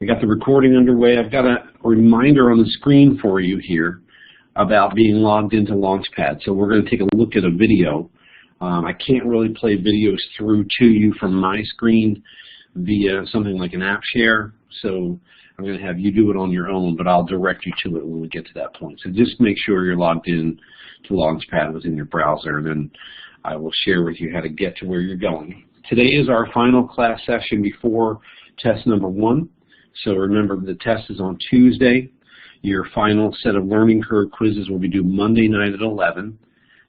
We got the recording underway. I've got a reminder on the screen for you here about being logged into Launchpad. So we're going to take a look at a video. I can't really play videos through to you from my screen via something like an app share. So I'm going to have you do it on your own, but I'll direct you to it when we get to that point. So just make sure you're logged in to Launchpad within your browser, and then I will share with you how to get to where you're going. Today is our final class session before test number 1. So remember, the test is on Tuesday. Your final set of learning curve quizzes will be due Monday night at 11.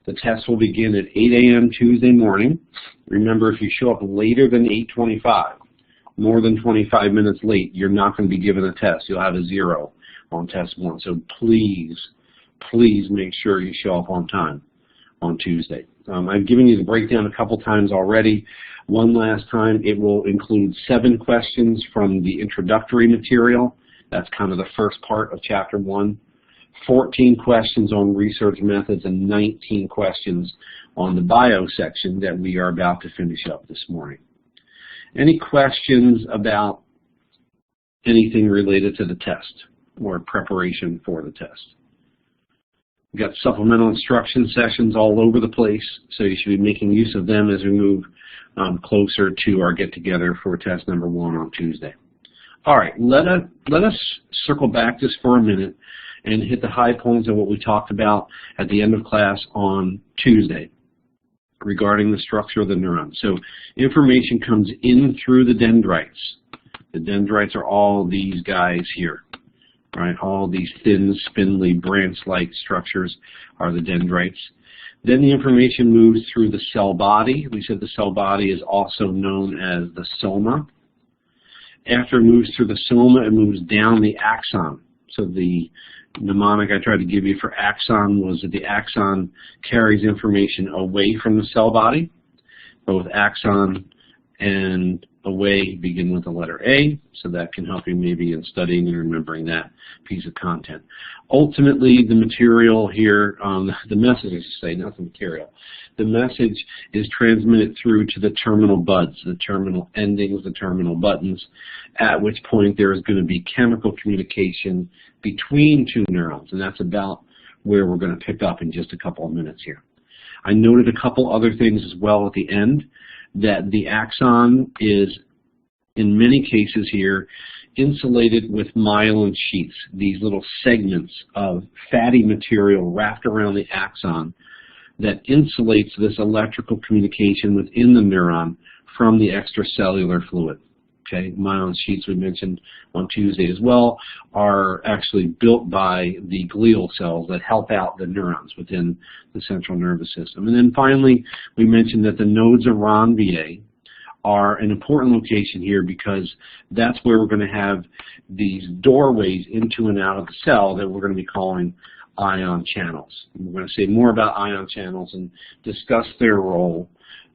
The test will begin at 8 a.m. Tuesday morning. Remember, if you show up later than 8:25, more than 25 minutes late, you're not going to be given a test. You'll have a 0 on test 1. So please, please make sure you show up on time on Tuesday. I've given you the breakdown a couple times already. One last time, it will include 7 questions from the introductory material. That's kind of the first part of Chapter 1. 14 questions on research methods and 19 questions on the bio section that we are about to finish up this morning. Any questions about anything related to the test or preparation for the test? We've got supplemental instruction sessions all over the place, so you should be making use of them as we move closer to our get-together for test number 1 on Tuesday. All right, let us circle back just for a minute and hit the high points of what we talked about at the end of class on Tuesday regarding the structure of the neuron. So information comes in through the dendrites. The dendrites are all these guys here, right? All these thin, spindly, branch-like structures are the dendrites. Then the information moves through the cell body. We said the cell body is also known as the soma. After it moves through the soma, it moves down the axon. So the mnemonic I tried to give you for axon was that the axon carries information away from the cell body. Both axon and away begin with the letter A, so that can help you maybe in studying and remembering that piece of content. Ultimately, the material here, the message, I should say, not the material, the message is transmitted through to the terminal buds, the terminal endings, the terminal buttons, at which point there is going to be chemical communication between 2 neurons, and that's about where we're going to pick up in just a couple of minutes here. I noted a couple other things as well at the end, that the axon is, in many cases here, insulated with myelin sheaths, these little segments of fatty material wrapped around the axon that insulates this electrical communication within the neuron from the extracellular fluid. Okay, myelin sheaths we mentioned on Tuesday as well are actually built by the glial cells that help out the neurons within the central nervous system. And then finally, we mentioned that the nodes of Ranvier are an important location here because that's where we're going to have these doorways into and out of the cell that we're going to be calling ion channels. And we're going to say more about ion channels and discuss their role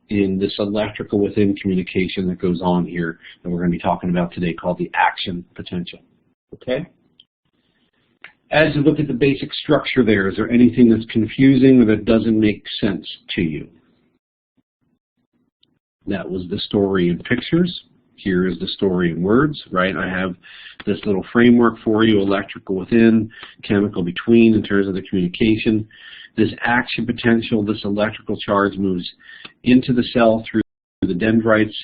in this electrical within communication that goes on here that we're going to be talking about today, called the action potential. Okay? As you look at the basic structure there, is there anything that's confusing or that doesn't make sense to you? That was the story in pictures. Here is the story in words, right? I have this little framework for you, electrical within, chemical between in terms of the communication. This action potential, this electrical charge moves into the cell through the dendrites,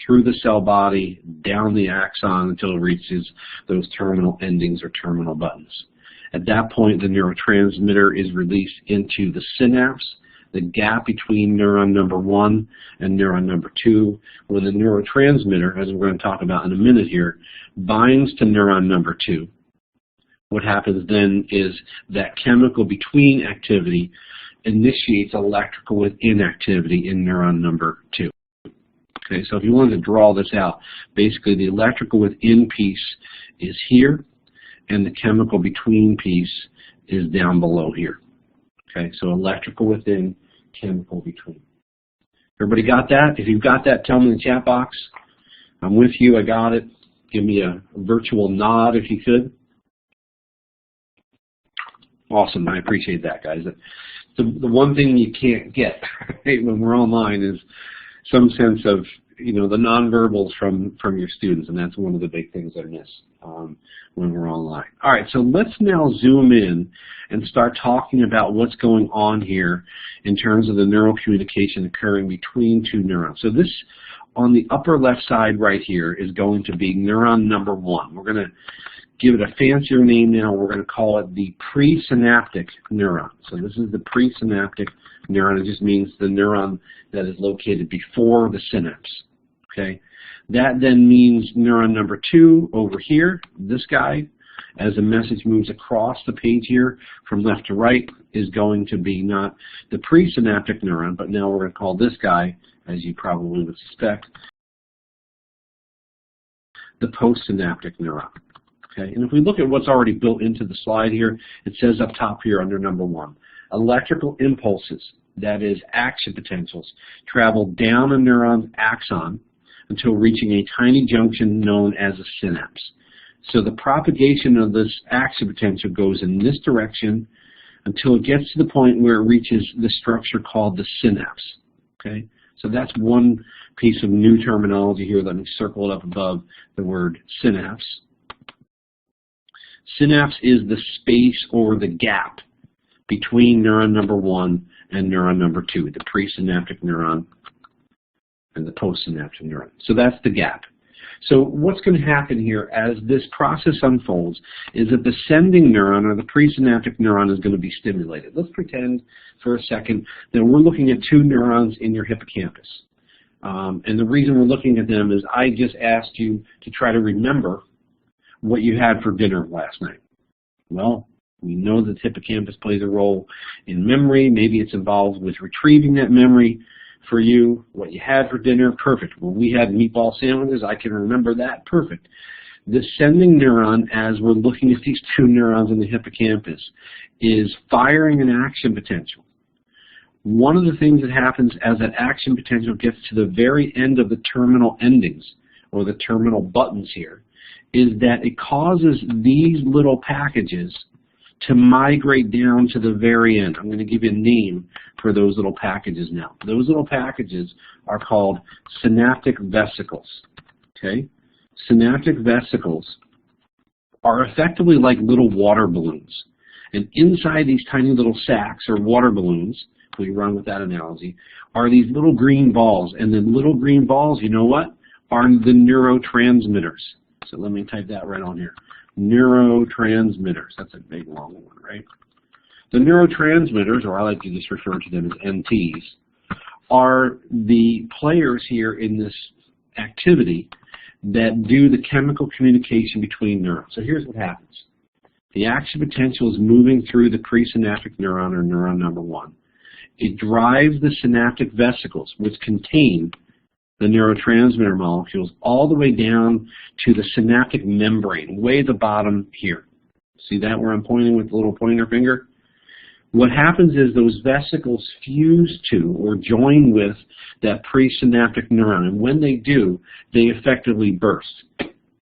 through the cell body, down the axon until it reaches those terminal endings or terminal buttons. At that point, the neurotransmitter is released into the synapse, the gap between neuron number 1 and neuron number 2. When the neurotransmitter, as we're going to talk about in a minute here, binds to neuron number 2, what happens then is that chemical between activity initiates electrical within activity in neuron number 2. Okay, so if you wanted to draw this out, basically the electrical within piece is here, and the chemical between piece is down below here. Okay, so electrical within, chemical between. Everybody got that? If you've got that, tell me in the chat box. I'm with you, I got it. Give me a virtual nod if you could. Awesome, I appreciate that, guys. The one thing you can't get right, when we're online is some sense of the nonverbals from your students, and that's one of the big things I miss when we're online. All right, so let's now zoom in and start talking about what's going on here in terms of the neural communication occurring between two neurons. So this, on the upper left side right here, is going to be neuron number 1. We're going to give it a fancier name now. We're going to call it the presynaptic neuron. So this is the presynaptic neuron. It just means the neuron that is located before the synapse. Okay, that then means neuron number 2 over here, this guy, as the message moves across the page here from left to right, is going to be not the presynaptic neuron, but now we're going to call this guy, as you probably would suspect, the postsynaptic neuron. Okay, and if we look at what's already built into the slide here, it says up top here under number 1, electrical impulses, that is action potentials, travel down a neuron's axon until reaching a tiny junction known as a synapse. So the propagation of this action potential goes in this direction until it gets to the point where it reaches the structure called the synapse. Okay, so that's one piece of new terminology here. Let me circle it up above the word synapse. Synapse is the space or the gap between neuron number 1 and neuron number 2, the presynaptic neuron and the postsynaptic neuron. So that's the gap. So what's going to happen here as this process unfolds is that the sending neuron, or the presynaptic neuron, is going to be stimulated. Let's pretend for a second that we're looking at 2 neurons in your hippocampus. And the reason we're looking at them is I just asked you to try to remember what you had for dinner last night. Well, we know that the hippocampus plays a role in memory. Maybe it's involved with retrieving that memory for you, what you had for dinner. Perfect. Well, we had meatball sandwiches. I can remember that. Perfect. The sending neuron, as we're looking at these 2 neurons in the hippocampus, is firing an action potential. One of the things that happens as that action potential gets to the very end of the terminal endings, or the terminal buttons here, is that it causes these little packages to migrate down to the very end. I'm going to give you a name for those little packages now. Those little packages are called synaptic vesicles. Okay? Synaptic vesicles are effectively like little water balloons. And inside these tiny little sacs, or water balloons, if we run with that analogy, are these little green balls. And the little green balls, you know what, are the neurotransmitters. So let me type that right on here. Neurotransmitters. That's a big long one, right? The neurotransmitters, or I like to just refer to them as NTs, are the players here in this activity that do the chemical communication between neurons. So here's what happens. The action potential is moving through the presynaptic neuron, or neuron number 1. It drives the synaptic vesicles, which contain the neurotransmitter molecules, all the way down to the synaptic membrane, way at the bottom here. See that where I'm pointing with the little pointer finger? What happens is those vesicles fuse to, or join with, that presynaptic neuron, and when they do, they effectively burst.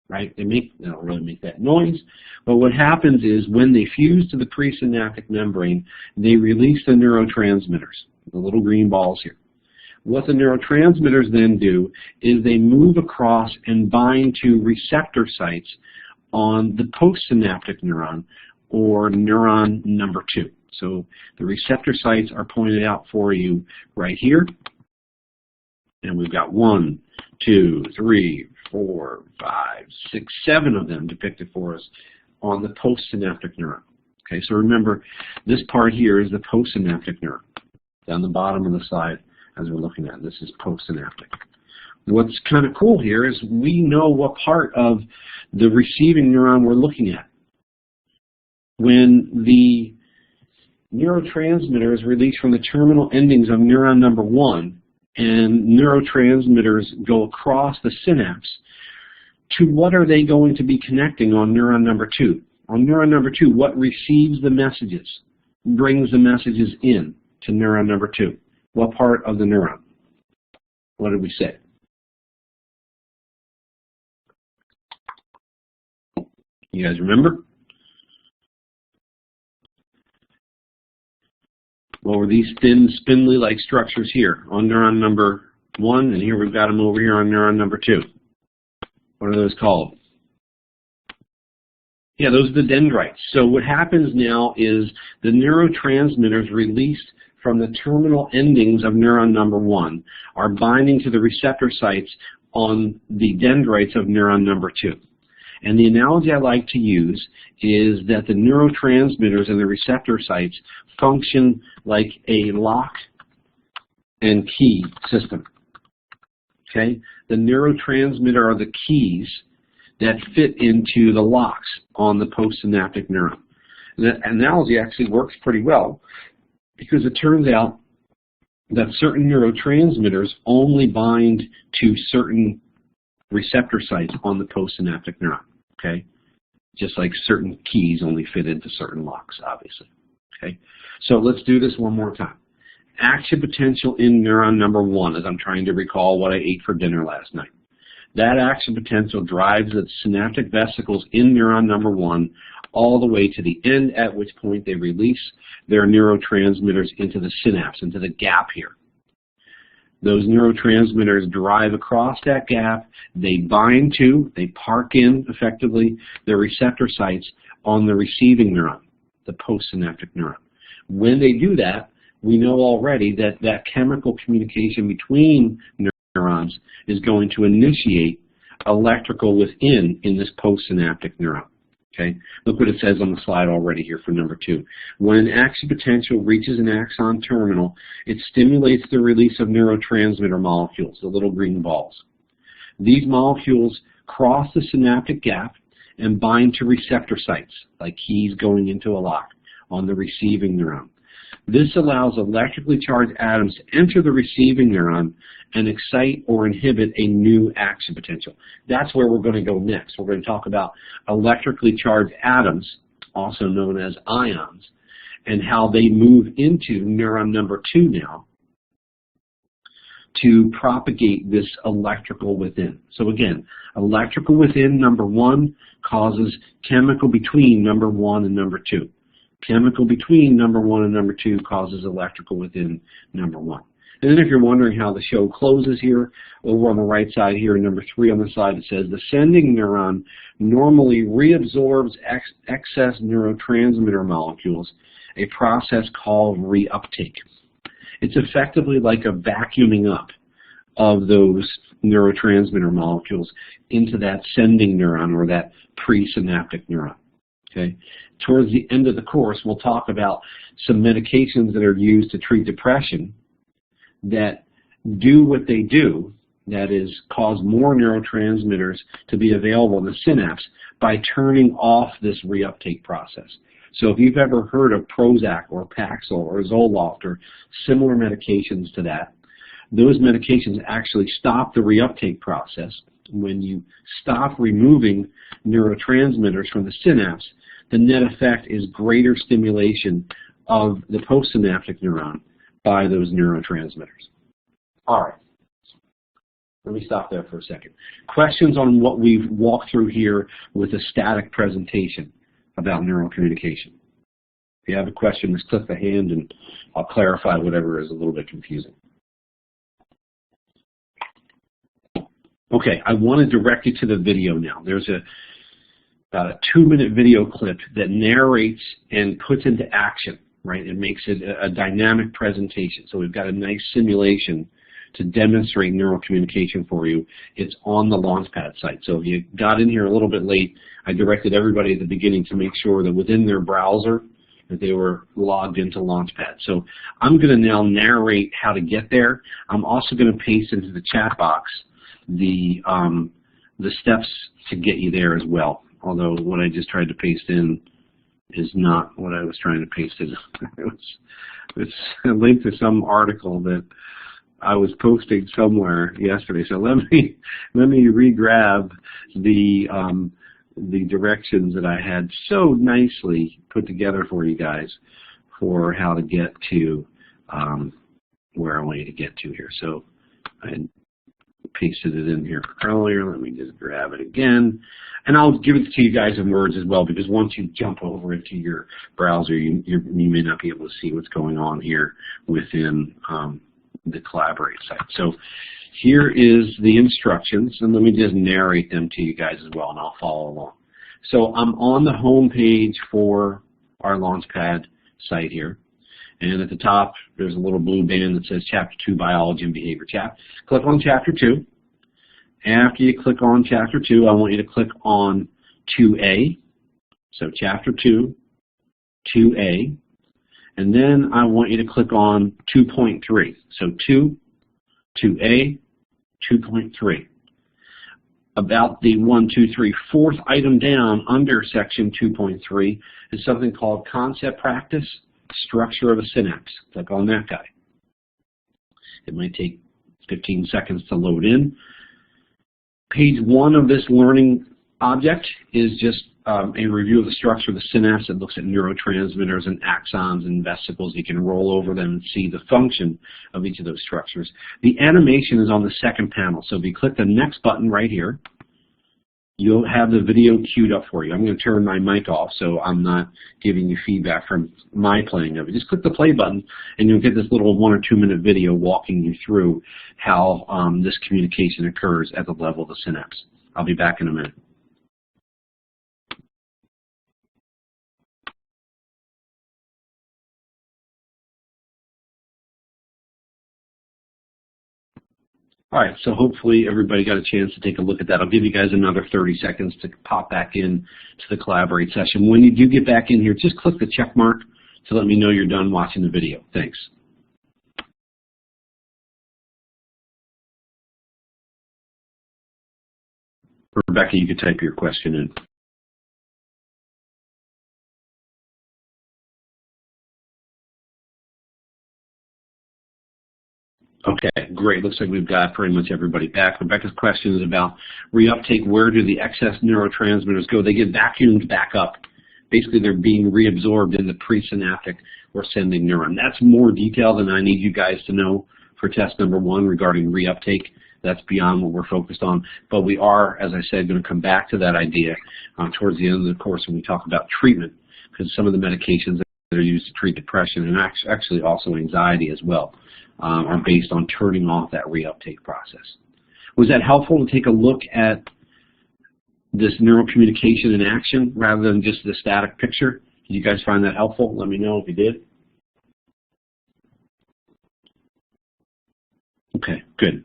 Right? They don't really make that noise, but what happens is when they fuse to the presynaptic membrane, they release the neurotransmitters, the little green balls here. What the neurotransmitters then do is they move across and bind to receptor sites on the postsynaptic neuron, or neuron number 2. So the receptor sites are pointed out for you right here. And we've got 1, 2, 3, 4, 5, 6, 7 of them depicted for us on the postsynaptic neuron. Okay, so remember, this part here is the postsynaptic neuron. Down the bottom of the slide, as we're looking at, this is postsynaptic. What's kind of cool here is we know what part of the receiving neuron we're looking at. When the neurotransmitter is released from the terminal endings of neuron number 1, and neurotransmitters go across the synapse, to what are they going to be connecting on neuron number 2? On neuron number 2, what receives the messages, brings the messages in to neuron number 2? What part of the neuron? What did we say? You guys remember? What were these thin, spindly-like structures here on neuron number 1, and here we've got them over here on neuron number 2. What are those called? Yeah, those are the dendrites. So what happens now is the neurotransmitters released from the terminal endings of neuron number 1 are binding to the receptor sites on the dendrites of neuron number 2. And the analogy I like to use is that the neurotransmitters and the receptor sites function like a lock and key system. Okay? The neurotransmitter are the keys that fit into the locks on the postsynaptic neuron. And that analogy actually works pretty well because it turns out that certain neurotransmitters only bind to certain receptor sites on the postsynaptic neuron, okay? Just like certain keys only fit into certain locks, obviously, okay? So let's do this one more time. Action potential in neuron number 1, as I'm trying to recall what I ate for dinner last night. That action potential drives the synaptic vesicles in neuron number 1 all the way to the end, at which point they release their neurotransmitters into the synapse, into the gap here. Those neurotransmitters drive across that gap. They bind to, they park in, effectively, their receptor sites on the receiving neuron, the postsynaptic neuron. When they do that, we know already that that chemical communication between neurons is going to initiate electrical within in this postsynaptic neuron. Okay, look what it says on the slide already here for number 2. When an action potential reaches an axon terminal, it stimulates the release of neurotransmitter molecules, the little green balls. These molecules cross the synaptic gap and bind to receptor sites, like keys going into a lock on the receiving neuron. This allows electrically charged atoms to enter the receiving neuron and excite or inhibit a new action potential. That's where we're going to go next. We're going to talk about electrically charged atoms, also known as ions, and how they move into neuron number 2 now to propagate this electrical within. So again, electrical within number 1 causes chemical between number 1 and number 2. Chemical between number 1 and number 2 causes electrical within number 1. And then if you're wondering how the show closes here, over on the right side here, number 3 on the side, it says the sending neuron normally reabsorbs excess neurotransmitter molecules, a process called reuptake. It's effectively like a vacuuming up of those neurotransmitter molecules into that sending neuron or that presynaptic neuron. Okay. Towards the end of the course, we'll talk about some medications that are used to treat depression that do what they do, that is, cause more neurotransmitters to be available in the synapse by turning off this reuptake process. So if you've ever heard of Prozac or Paxil or Zoloft or similar medications to that, those medications actually stop the reuptake process. When you stop removing neurotransmitters from the synapse, the net effect is greater stimulation of the postsynaptic neuron by those neurotransmitters. All right. Let me stop there for a second. Questions on what we've walked through here with a static presentation about neural communication? If you have a question, just click the hand and I'll clarify whatever is a little bit confusing. Okay, I want to direct you to the video now. There's about a 2-minute video clip that narrates and puts into action, right? It makes it a dynamic presentation. So we've got a nice simulation to demonstrate neural communication for you. It's on the Launchpad site. So if you got in here a little bit late, I directed everybody at the beginning to make sure that within their browser that they were logged into Launchpad. So I'm going to now narrate how to get there. I'm also going to paste into the chat box the steps to get you there as well. Although what I just tried to paste in is not what I was trying to paste in. It's a link to some article that I was posting somewhere yesterday. So let me re-grab the directions that I had so nicely put together for you guys for how to get to where I want you to get to here. So I pasted it in here earlier. Let me just grab it again. And I'll give it to you guys in words as well, because once you jump over into your browser, you may not be able to see what's going on here within the Collaborate site. So here is the instructions, and let me just narrate them to you guys as well, and I'll follow along. So I'm on the home page for our Launchpad site here, and at the top there's a little blue band that says Chapter 2 Biology and Behavior. Click on Chapter 2. After you click on Chapter 2, I want you to click on 2A, so Chapter 2, 2A, and then I want you to click on 2.3, so 2, 2A, 2.3. About the 1, 2, 3, fourth item down under section 2.3 is something called Concept Practice, Structure of a Synapse. Click on that guy. It might take 15 seconds to load in. Page 1 of this learning object is just a review of the structure of the synapse. It looks at neurotransmitters and axons and vesicles. You can roll over them and see the function of each of those structures. The animation is on the second panel. So if you click the next button right here, you'll have the video queued up for you. I'm going to turn my mic off so I'm not giving you feedback from my playing of it. Just click the play button and you'll get this little 1 or 2 minute video walking you through how this communication occurs at the level of the synapse. I'll be back in a minute. All right, so hopefully everybody got a chance to take a look at that. I'll give you guys another 30 seconds to pop back in to the Collaborate session. When you do get back in here, just click the check mark to let me know you're done watching the video. Thanks. Rebecca, you could type your question in. Okay, great. Looks like we've got pretty much everybody back. Rebecca's question is about reuptake. Where do the excess neurotransmitters go? They get vacuumed back up. Basically, they're being reabsorbed in the presynaptic or sending neuron. That's more detail than I need you guys to know for test number 1 regarding reuptake. That's beyond what we're focused on. But we are, as I said, going to come back to that idea towards the end of the course when we talk about treatment, because some of the medications that are used to treat depression and actually also anxiety as well are based on turning off that reuptake process. Was that helpful to take a look at this neurocommunication in action rather than just the static picture? Did you guys find that helpful? Let me know if you did. Okay, good.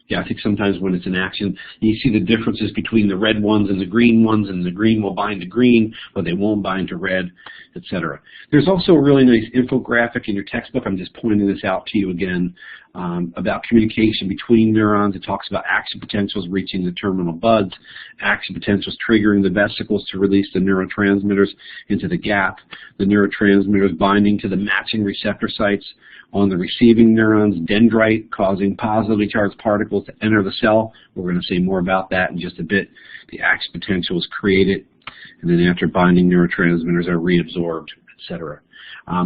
Yeah, I think sometimes when it's in action, you see the differences between the red ones and the green ones, and the green will bind to green, but they won't bind to red, etc. There's also a really nice infographic in your textbook. I'm just pointing this out to you again about communication between neurons. It talks about action potentials reaching the terminal buds, action potentials triggering the vesicles to release the neurotransmitters into the gap, the neurotransmitters binding to the matching receptor sites on the receiving neurons, dendrite causing positively charged particles to enter the cell. We're going to say more about that in just a bit. The action potential is created, and then after binding, neurotransmitters are reabsorbed, etc.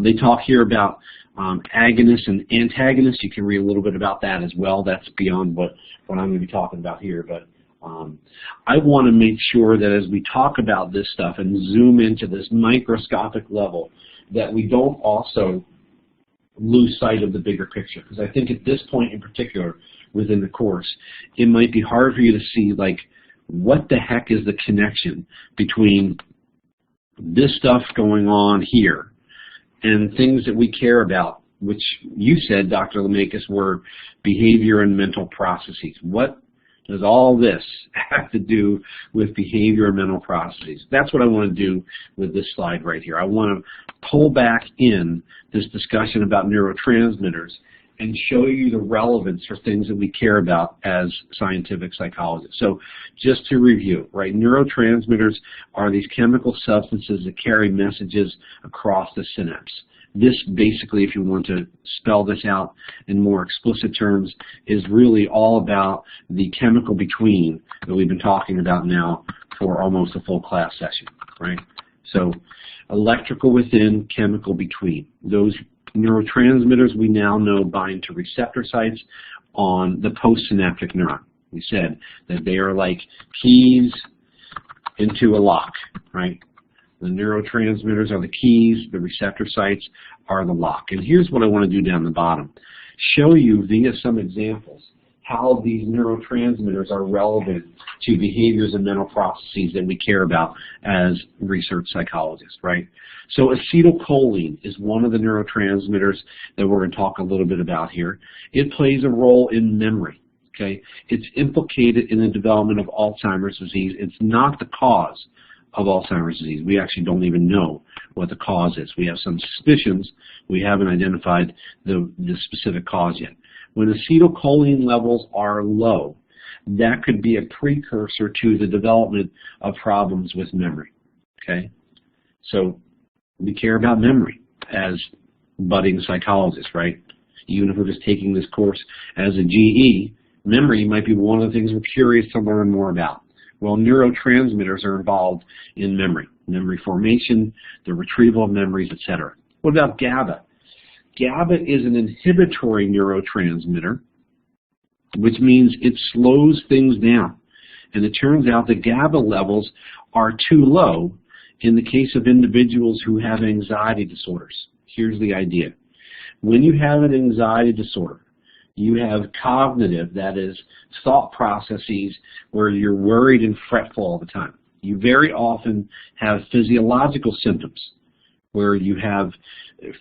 They talk here about agonists and antagonists. You can read a little bit about that as well. That's beyond what I'm going to be talking about here. But I want to make sure that as we talk about this stuff and zoom into this microscopic level, that we don't also lose sight of the bigger picture. Because I think at this point in particular within the course, it might be hard for you to see, like, what the heck is the connection between this stuff going on here and things that we care about, which you said, Dr. Lemakis, were behavior and mental processes. What does all this have to do with behavior and mental processes? That's what I want to do with this slide right here. I want to pull back in this discussion about neurotransmitters and show you the relevance for things that we care about as scientific psychologists. So just to review, right, neurotransmitters are these chemical substances that carry messages across the synapse. This basically, if you want to spell this out in more explicit terms, is really all about the chemical between that we've been talking about now for almost a full class session, right? So electrical within, chemical between. Those neurotransmitters we now know bind to receptor sites on the postsynaptic neuron. We said that they are like keys into a lock, right? The neurotransmitters are the keys, the receptor sites are the lock. And here's what I want to do down the bottom. Show you via some examples how these neurotransmitters are relevant to behaviors and mental processes that we care about as research psychologists, right? So acetylcholine is one of the neurotransmitters that we're going to talk a little bit about here. It plays a role in memory, okay? It's implicated in the development of Alzheimer's disease. It's not the cause of Alzheimer's disease. We actually don't even know what the cause is. We have some suspicions. We haven't identified the specific cause yet. When acetylcholine levels are low, that could be a precursor to the development of problems with memory, okay? So we care about memory as budding psychologists, right? Even if we're just taking this course as a GE, memory might be one of the things we're curious to learn more about. Well, neurotransmitters are involved in memory formation, the retrieval of memories, etc. What about GABA? GABA is an inhibitory neurotransmitter, which means it slows things down. And it turns out that GABA levels are too low in the case of individuals who have anxiety disorders. Here's the idea. When you have an anxiety disorder, you have cognitive, that is, thought processes where you're worried and fretful all the time. You very often have physiological symptoms where you have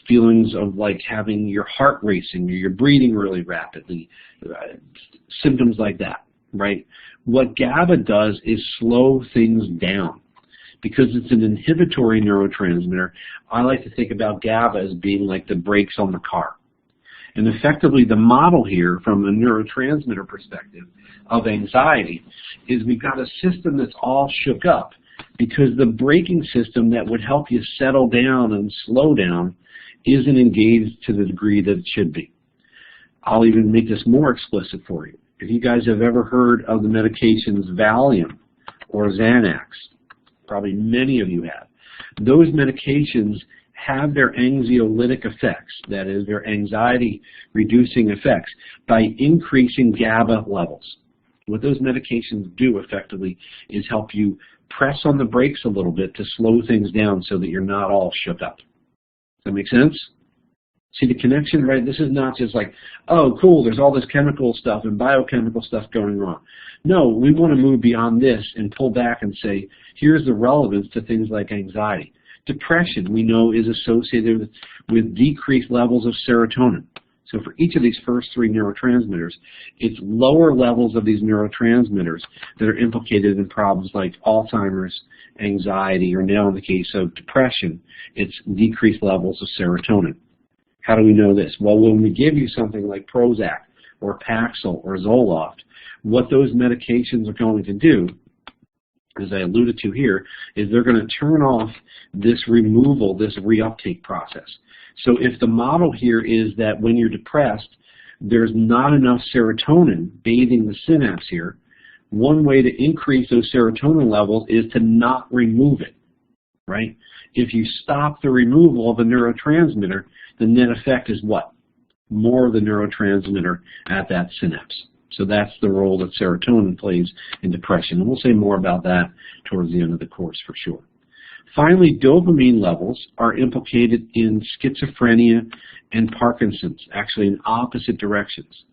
feelings of like having your heart racing or you're breathing really rapidly, symptoms like that, right? What GABA does is slow things down. Because it's an inhibitory neurotransmitter, I like to think about GABA as being like the brakes on the car. And effectively, the model here from a neurotransmitter perspective of anxiety is we've got a system that's all shook up because the braking system that would help you settle down and slow down isn't engaged to the degree that it should be. I'll even make this more explicit for you. If you guys have ever heard of the medications Valium or Xanax, probably many of you have, those medications have their anxiolytic effects, that is, their anxiety-reducing effects, by increasing GABA levels. What those medications do effectively is help you press on the brakes a little bit to slow things down so that you're not all shook up. Does that make sense? See the connection, right? This is not just like, oh, cool, there's all this chemical stuff and biochemical stuff going on. No, we want to move beyond this and pull back and say, here's the relevance to things like anxiety. Depression, we know, is associated with decreased levels of serotonin. So for each of these first three neurotransmitters, it's lower levels of these neurotransmitters that are implicated in problems like Alzheimer's, anxiety, or now in the case of depression, it's decreased levels of serotonin. How do we know this? Well, when we give you something like Prozac or Paxil or Zoloft, what those medications are going to do, as I alluded to here, is they're going to turn off this removal, this reuptake process. So if the model here is that when you're depressed, there's not enough serotonin bathing the synapse here, one way to increase those serotonin levels is to not remove it, right? If you stop the removal of a neurotransmitter, the net effect is what? More of the neurotransmitter at that synapse. So that's the role that serotonin plays in depression. And we'll say more about that towards the end of the course for sure. Finally, dopamine levels are implicated in schizophrenia and Parkinson's, actually in opposite directions.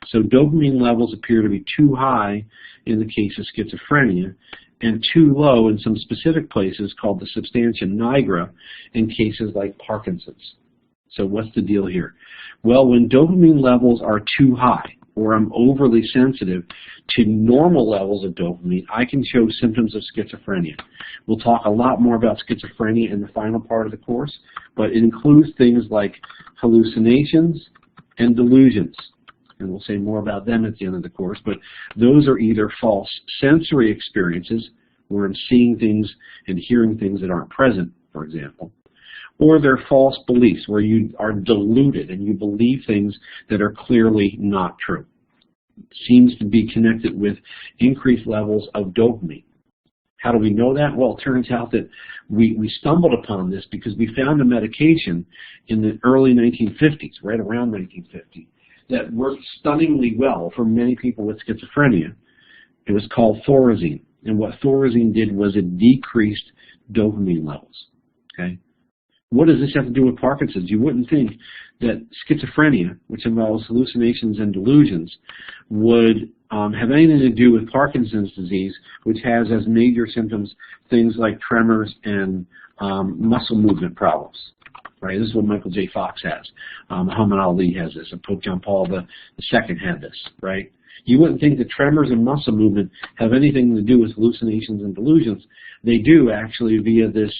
So dopamine levels appear to be too high in the case of schizophrenia and too low in some specific places called the substantia nigra in cases like Parkinson's. So what's the deal here? Well, when dopamine levels are too high, or I'm overly sensitive to normal levels of dopamine, I can show symptoms of schizophrenia. We'll talk a lot more about schizophrenia in the final part of the course, but it includes things like hallucinations and delusions. And we'll say more about them at the end of the course, but those are either false sensory experiences, where I'm seeing things and hearing things that aren't present, for example, or they're false beliefs, where you are deluded and you believe things that are clearly not true. It seems to be connected with increased levels of dopamine. How do we know that? Well, it turns out that we stumbled upon this because we found a medication in the early 1950s, right around 1950, that worked stunningly well for many people with schizophrenia. It was called Thorazine. And what Thorazine did was it decreased dopamine levels. Okay? What does this have to do with Parkinson's? You wouldn't think that schizophrenia, which involves hallucinations and delusions, would have anything to do with Parkinson's disease, which has as major symptoms things like tremors and muscle movement problems. Right? This is what Michael J. Fox has. Muhammad Ali has this, and Pope John Paul II had this. Right? You wouldn't think that tremors and muscle movement have anything to do with hallucinations and delusions. They do, actually, via this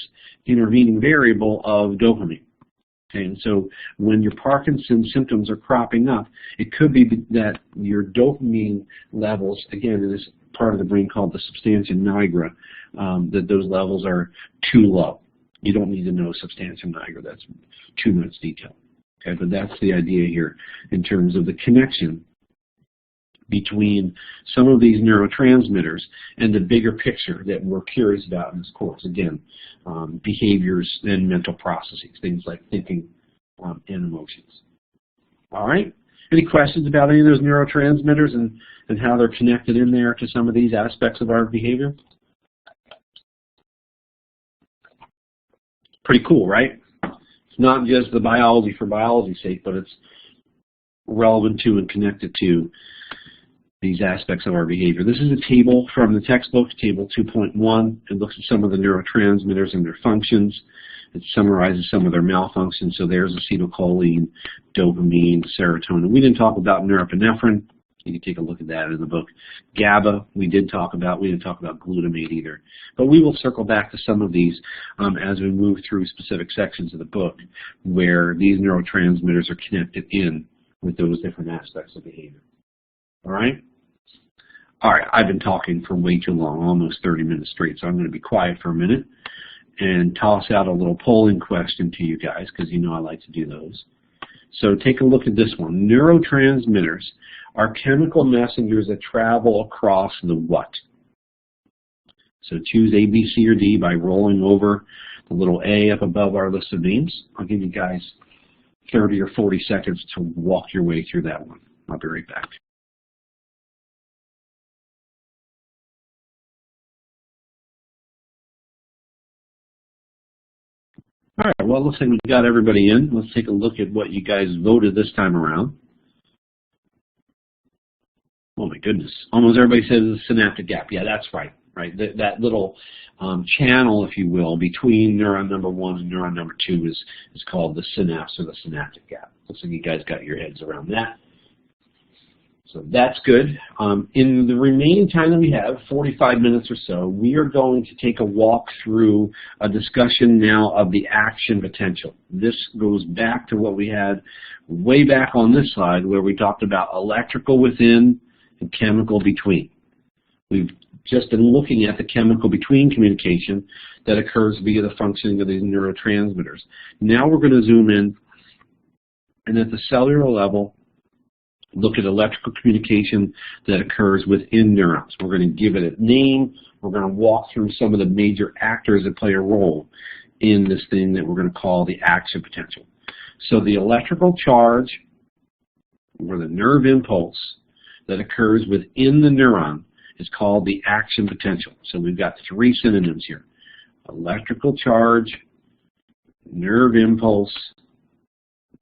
intervening variable of dopamine. Okay, and so when your Parkinson's symptoms are cropping up, it could be that your dopamine levels, again, in this part of the brain called the substantia nigra, that those levels are too low. You don't need to know substantia nigra. That's too much detail. Okay, but that's the idea here in terms of the connection between some of these neurotransmitters and the bigger picture that we're curious about in this course. Again, behaviors and mental processes, things like thinking and emotions. All right? Any questions about any of those neurotransmitters and how they're connected in there to some of these aspects of our behavior? Pretty cool, right? It's not just the biology for biology's sake, but it's relevant to and connected to these aspects of our behavior. This is a table from the textbook, table 2.1. It looks at some of the neurotransmitters and their functions. It summarizes some of their malfunctions. So there's acetylcholine, dopamine, serotonin. We didn't talk about norepinephrine. You can take a look at that in the book. GABA, we didn't talk about glutamate either. But we will circle back to some of these as we move through specific sections of the book where these neurotransmitters are connected in with those different aspects of behavior. All right? All right, I've been talking for way too long, almost 30 minutes straight, so I'm going to be quiet for a minute and toss out a little polling question to you guys, because you know I like to do those. So take a look at this one. Neurotransmitters are chemical messengers that travel across the what? So choose A, B, C, or D by rolling over the little A up above our list of names. I'll give you guys 30 or 40 seconds to walk your way through that one. I'll be right back. All right, well, it looks like we got everybody in. Let's take a look at what you guys voted this time around. Oh, my goodness. Almost everybody says the synaptic gap. Yeah, that's right. That little channel, if you will, between neuron number 1 and neuron number 2 is called the synapse or the synaptic gap. Looks like you guys got your heads around that. So that's good. In the remaining time that we have, 45 minutes or so, we are going to take a walk through a discussion now of the action potential. This goes back to what we had way back on this slide where we talked about electrical within and chemical between. We've just been looking at the chemical between communication that occurs via the functioning of these neurotransmitters. Now we're going to zoom in and at the cellular level look at electrical communication that occurs within neurons. We're going to give it a name. We're going to walk through some of the major actors that play a role in this thing that we're going to call the action potential. So the electrical charge or the nerve impulse that occurs within the neuron is called the action potential. So we've got 3 synonyms here. Electrical charge, nerve impulse,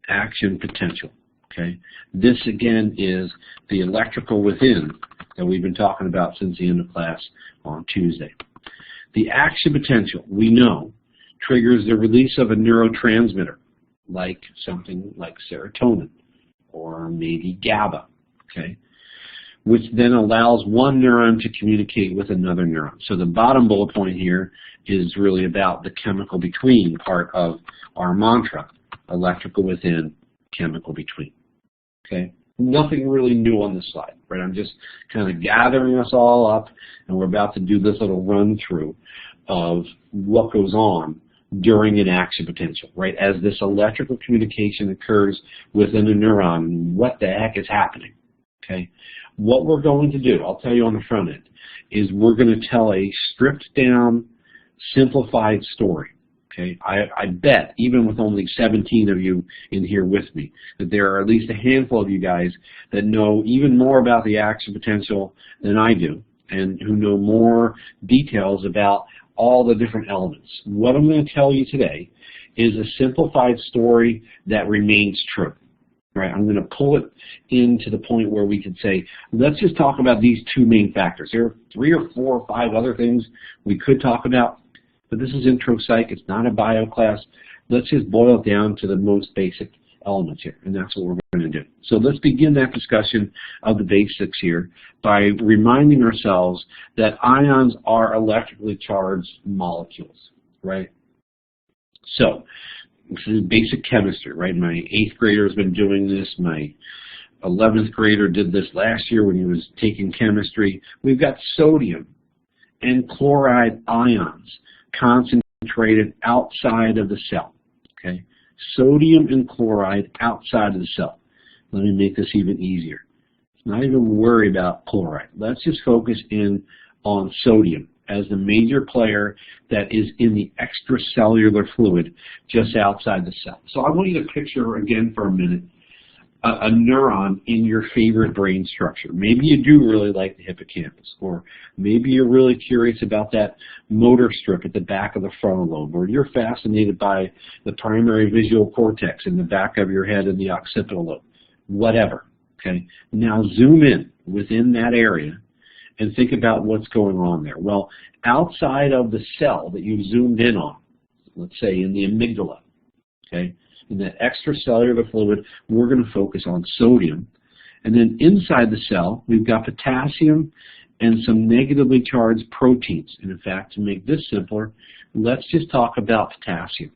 action potential. Okay. This, again, is the electrical within that we've been talking about since the end of class on Tuesday. The action potential, we know, triggers the release of a neurotransmitter, like something like serotonin or maybe GABA, okay, which then allows one neuron to communicate with another neuron. So the bottom bullet point here is really about the chemical between part of our mantra, electrical within, chemical between. Okay, nothing really new on this slide, right? I'm just kind of gathering us all up, and we're about to do this little run through of what goes on during an action potential, right? As this electrical communication occurs within a neuron, what the heck is happening? Okay, what we're going to do, I'll tell you on the front end, is we're going to tell a stripped down, simplified story. Okay, I bet, even with only 17 of you in here with me, that there are at least a handful of you guys that know even more about the action potential than I do, and who know more details about all the different elements. What I'm going to tell you today is a simplified story that remains true. Right? I'm going to pull it into the point where we can say, let's just talk about these two main factors. There are 3 or 4 or 5 other things we could talk about, but this is intro psych. It's not a bio class. Let's just boil it down to the most basic elements here, and that's what we're going to do. So let's begin that discussion of the basics here by reminding ourselves that ions are electrically charged molecules, right? So this is basic chemistry, right? My 8th grader has been doing this. My 11th grader did this last year when he was taking chemistry. We've got sodium and chloride ions concentrated outside of the cell, okay? Sodium and chloride outside of the cell. Let me make this even easier. Let's not even worry about chloride. Let's just focus in on sodium as the major player that is in the extracellular fluid just outside the cell. So I want you to picture again for a minute a neuron in your favorite brain structure. Maybe you do really like the hippocampus, or maybe you're really curious about that motor strip at the back of the frontal lobe, or you're fascinated by the primary visual cortex in the back of your head and the occipital lobe, whatever. Okay. Now zoom in within that area and think about what's going on there. Well, outside of the cell that you've zoomed in on, let's say in the amygdala, okay, in that extracellular fluid, we're going to focus on sodium. And then inside the cell, we've got potassium and some negatively charged proteins. And in fact, to make this simpler, let's just talk about potassium.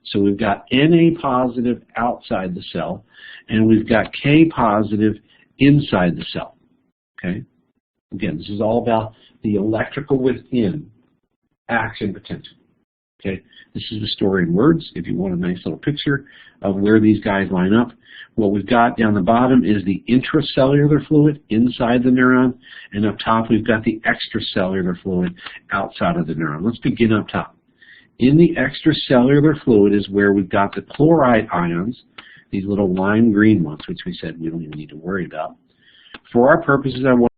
So we've got Na positive outside the cell, and we've got K positive inside the cell. Okay? Again, this is all about the electrical within action potential. Okay, this is the story in words. If you want a nice little picture of where these guys line up, what we've got down the bottom is the intracellular fluid inside the neuron, and up top we've got the extracellular fluid outside of the neuron. Let's begin up top. In the extracellular fluid is where we've got the chloride ions, these little lime green ones, which we said we don't even need to worry about. For our purposes, I want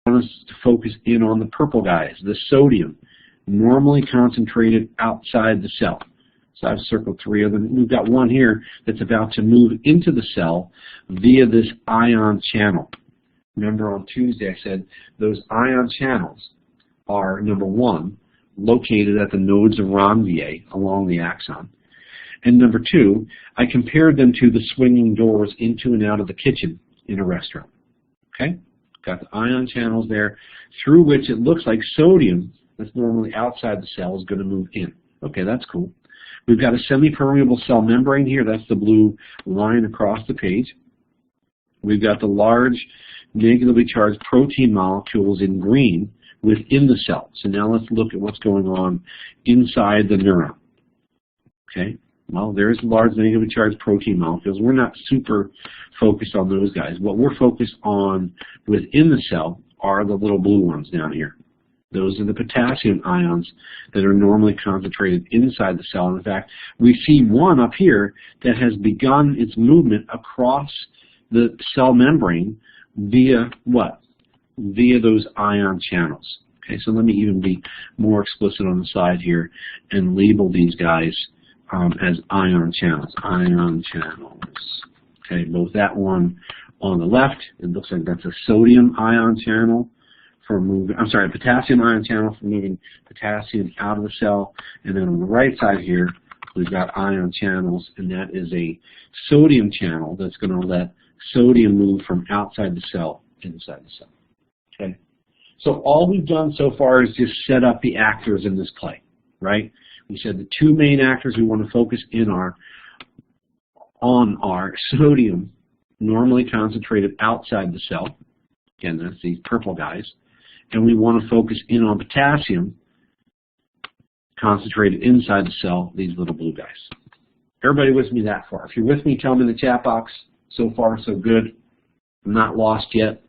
us to focus in on the purple guys, the sodium, normally concentrated outside the cell. So I've circled 3 of them. We've got one here that's about to move into the cell via this ion channel. Remember on Tuesday I said those ion channels are, number 1, located at the nodes of Ranvier along the axon. And number 2, I compared them to the swinging doors into and out of the kitchen in a restaurant. Okay? Got the ion channels there through which it looks like sodium that's normally outside the cell is going to move in. Okay, that's cool. We've got a semi-permeable cell membrane here. That's the blue line across the page. We've got the large negatively charged protein molecules in green within the cell. So now let's look at what's going on inside the neuron. Okay. Well, there's large negatively charged protein molecules. We're not super focused on those guys. What we're focused on within the cell are the little blue ones down here. Those are the potassium ions that are normally concentrated inside the cell. In fact, we see one up here that has begun its movement across the cell membrane via what? Via those ion channels. Okay, so let me even be more explicit on the side here and label these guys as ion channels. Ion channels. Okay, both that one on the left, it looks like that's a sodium ion channel for moving, I'm sorry, a potassium ion channel for moving potassium out of the cell. And then on the right side here, we've got ion channels, and that is a sodium channel that's going to let sodium move from outside the cell inside the cell. Okay, so all we've done so far is just set up the actors in this play, right? We said the 2 main actors we want to focus in on are sodium, normally concentrated outside the cell. Again, that's these purple guys. And we want to focus in on potassium, concentrated inside the cell, these little blue guys. Everybody with me that far? If you're with me, tell me in the chat box. So far, so good. I'm not lost yet.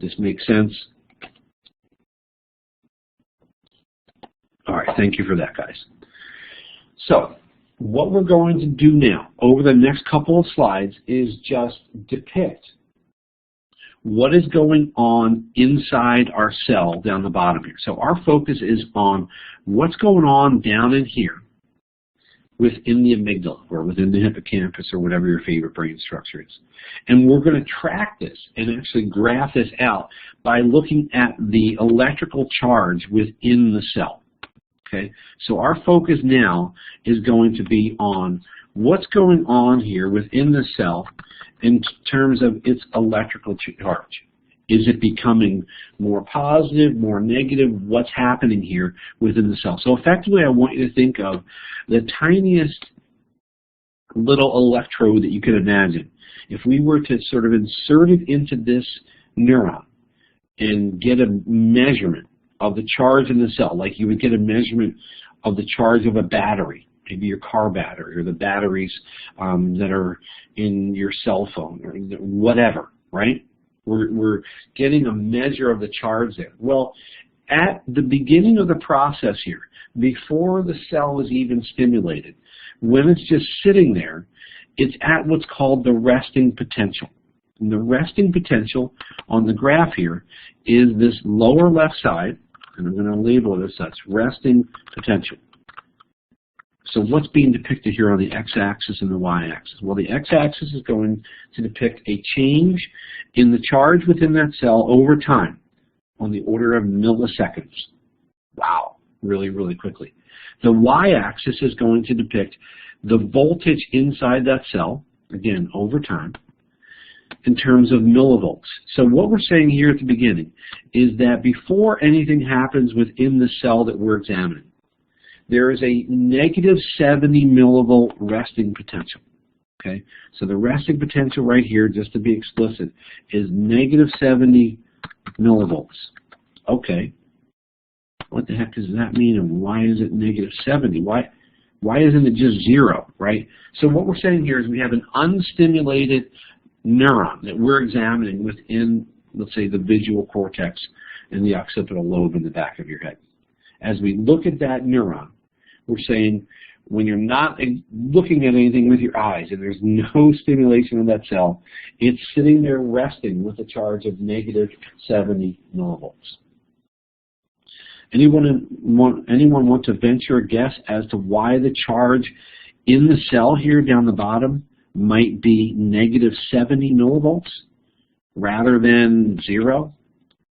This makes sense. All right, thank you for that, guys. So what we're going to do now over the next couple of slides is just depict what is going on inside our cell down the bottom here. So our focus is on what's going on down in here within the amygdala or within the hippocampus or whatever your favorite brain structure is. And we're going to track this and actually graph this out by looking at the electrical charge within the cell. Okay, so our focus now is going to be on what's going on here within the cell in terms of its electrical charge. Is it becoming more positive, more negative? What's happening here within the cell? So effectively, I want you to think of the tiniest little electrode that you could imagine. If we were to sort of insert it into this neuron and get a measurement of the charge in the cell, like you would get a measurement of the charge of a battery, maybe your car battery or the batteries that are in your cell phone or whatever, right? We're getting a measure of the charge there. Well, at the beginning of the process here, before the cell is even stimulated, when it's just sitting there, it's at what's called the resting potential. And the resting potential on the graph here is this lower left side, and I'm going to label this, that's resting potential. So what's being depicted here on the x-axis and the y-axis? Well, the x-axis is going to depict a change in the charge within that cell over time on the order of milliseconds. Wow, really, really quickly. The y-axis is going to depict the voltage inside that cell, again, over time, in terms of millivolts. So what we're saying here at the beginning is that before anything happens within the cell that we're examining, there is a negative 70 millivolt resting potential. Okay, so the resting potential right here, just to be explicit, is negative 70 millivolts. Okay, what the heck does that mean, and why is it negative 70? Why isn't it just 0, right? So what we're saying here is we have an unstimulated neuron that we're examining within, let's say, the visual cortex and the occipital lobe in the back of your head. As we look at that neuron, we're saying when you're not looking at anything with your eyes and there's no stimulation of that cell, it's sitting there resting with a charge of negative 70 millivolts. Anyone want to venture a guess as to why the charge in the cell here down the bottom might be negative 70 millivolts rather than 0?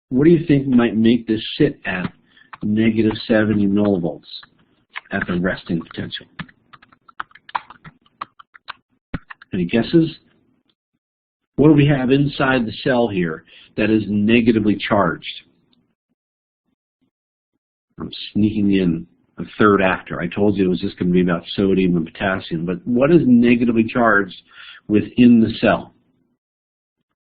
What do you think might make this sit at negative 70 millivolts at the resting potential? Any guesses? What do we have inside the cell here that is negatively charged? I'm sneaking in a third actor. I told you it was just going to be about sodium and potassium, but what is negatively charged within the cell?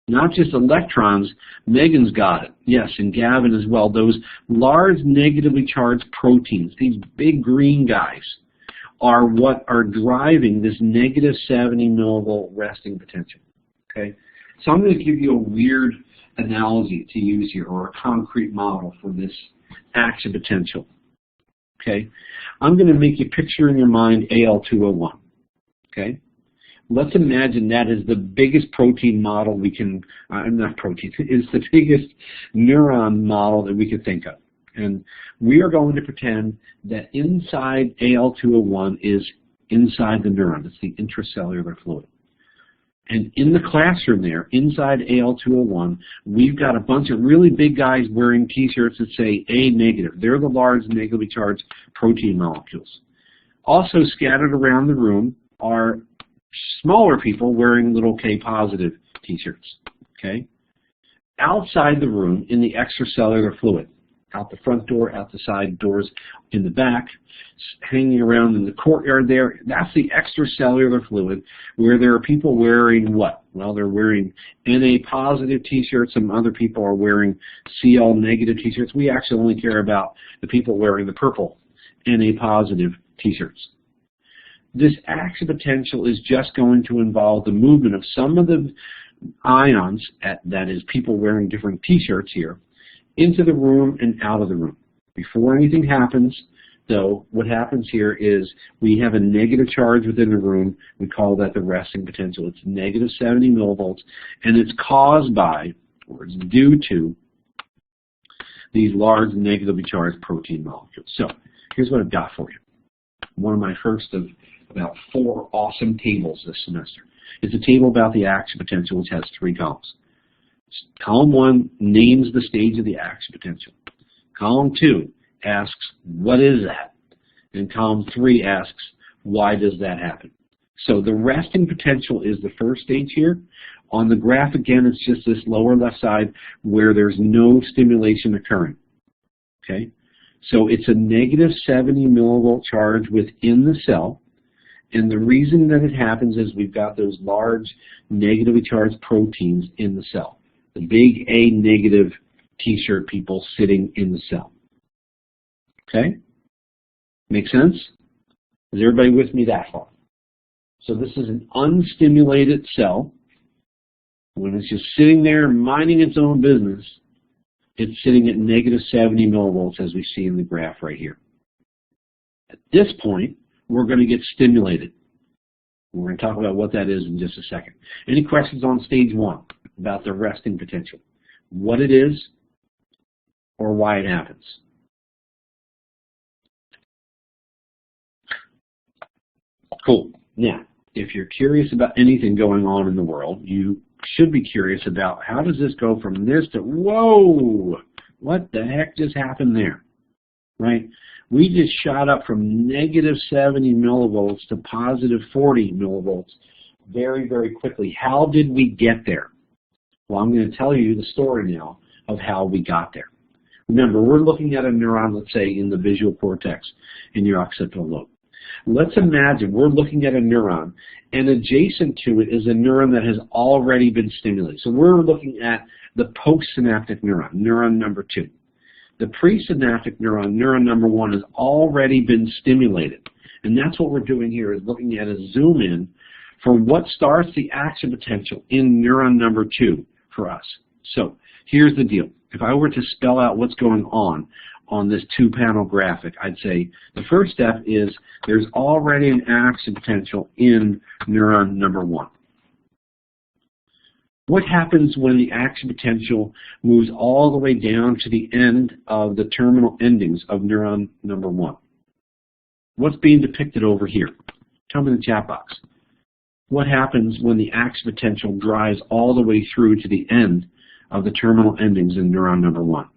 Not just electrons, Megan's got it, yes, and Gavin as well. Those large negatively charged proteins, these big green guys, are what are driving this negative 70 millivolt resting potential. Okay, so I'm going to give you a weird analogy to use here, or a concrete model for this action potential. Okay, I'm going to make you picture in your mind Al2O1. Okay. Let's imagine that is the biggest protein model we can, not protein, is the biggest neuron model that we could think of. And we are going to pretend that inside Al2O1 is inside the neuron. It's the intracellular fluid. And in the classroom there, inside Al2O1, we've got a bunch of really big guys wearing T-shirts that say A negative. They're the large negatively charged protein molecules. Also scattered around the room are smaller people wearing little K positive T-shirts. Okay? Outside the room, in the extracellular fluid, out the front door, out the side doors, in the back, hanging around in the courtyard there, that's the extracellular fluid, where there are people wearing what? Well, they're wearing Na positive T-shirts. Some other people are wearing Cl negative T-shirts. We actually only care about the people wearing the purple Na positive T-shirts. This action potential is just going to involve the movement of some of the ions, that is people wearing different T-shirts here, into the room and out of the room. Before anything happens, though, what happens here is we have a negative charge within the room. We call that the resting potential. It's negative 70 millivolts, and it's caused by or it's due to these large negatively charged protein molecules. So here's what I've got for you. One of my first of about 4 awesome tables this semester. It's a table about the action potential, which has 3 columns. Column 1 names the stage of the action potential. Column 2 asks, what is that? And column 3 asks, why does that happen? So the resting potential is the first stage here. On the graph, again, it's just this lower left side where there's no stimulation occurring. Okay? So it's a negative 70 millivolt charge within the cell. And the reason that it happens is we've got those large negatively charged proteins in the cell. The big A negative t-shirt people sitting in the cell. Okay? Make sense? Is everybody with me that far? So this is an unstimulated cell. When it's just sitting there minding its own business, it's sitting at negative 70 millivolts as we see in the graph right here. At this point, we're going to get stimulated. We're going to talk about what that is in just a second. Any questions on stage 1 about the resting potential? What it is or why it happens? Cool. Now, if you're curious about anything going on in the world, you should be curious about how does this go from this to, whoa, what the heck just happened there, right? We just shot up from negative 70 millivolts to positive 40 millivolts very, very quickly. How did we get there? Well, I'm going to tell you the story now of how we got there. Remember, we're looking at a neuron, let's say, in the visual cortex in your occipital lobe. Let's imagine we're looking at a neuron, and adjacent to it is a neuron that has already been stimulated. So we're looking at the postsynaptic neuron, neuron number 2. The presynaptic neuron, neuron number 1, has already been stimulated. And that's what we're doing here, is looking at a zoom in for what starts the action potential in neuron number 2 for us. So here's the deal. If I were to spell out what's going on this 2-panel graphic, I'd say the first step is there's already an action potential in neuron number 1. What happens when the action potential moves all the way down to the end of the terminal endings of neuron number 1? What's being depicted over here? Tell me in the chat box. What happens when the action potential drives all the way through to the end of the terminal endings in neuron number 1?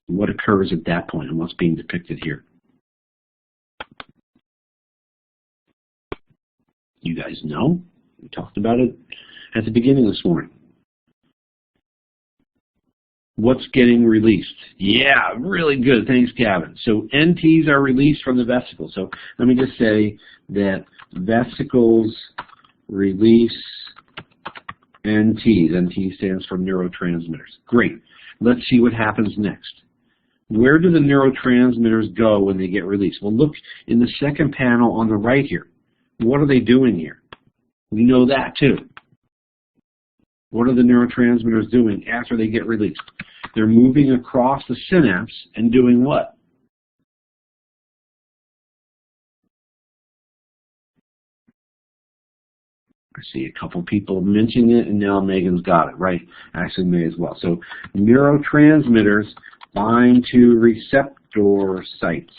What occurs at that point and what's being depicted here? You guys know? We talked about it at the beginning this morning. What's getting released? Yeah, really good. Thanks, Gavin. So NTs are released from the vesicles. So let me just say that vesicles release NTs. NT stands for neurotransmitters. Great. Let's see what happens next. Where do the neurotransmitters go when they get released? Well, look in the second panel on the right here. What are they doing here? We know that too. What are the neurotransmitters doing after they get released? They're moving across the synapse and doing what? I see a couple people mentioning it, and now Megan's got it, right? Actually, May as well. So neurotransmitters bind to receptor sites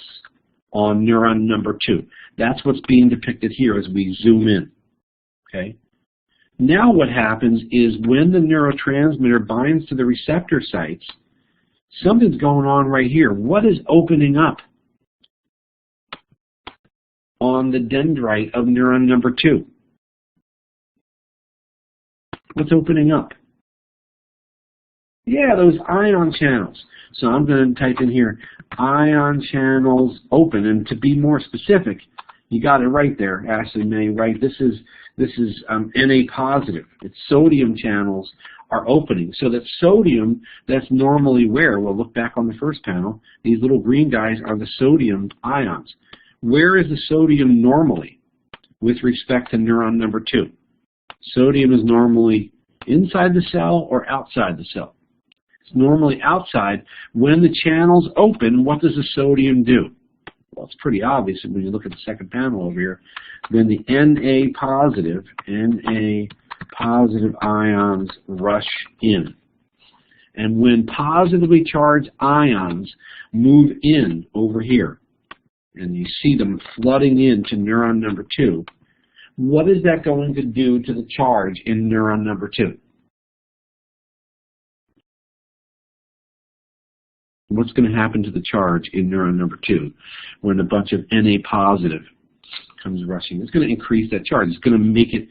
on neuron number 2. That's what's being depicted here as we zoom in. Okay. Now what happens is when the neurotransmitter binds to the receptor sites, something's going on right here. What is opening up on the dendrite of neuron number 2? What's opening up? Yeah, those ion channels. So I'm going to type in here, ion channels open. And to be more specific, you got it right there, Ashley May, right? This is Na positive. It's sodium channels are opening. So that sodium, that's normally where? Well, look back on the first panel. These little green guys are the sodium ions. Where is the sodium normally with respect to neuron number 2? Sodium is normally inside the cell or outside the cell. It's normally outside. When the channels open, what does the sodium do? Well, it's pretty obvious when you look at the second panel over here. Then the Na positive positive ions rush in. And when positively charged ions move in over here, and you see them flooding into neuron number 2, what is that going to do to the charge in neuron number 2? What's going to happen to the charge in neuron number 2 when a bunch of Na positive comes rushing? It's going to increase that charge. It's going to make it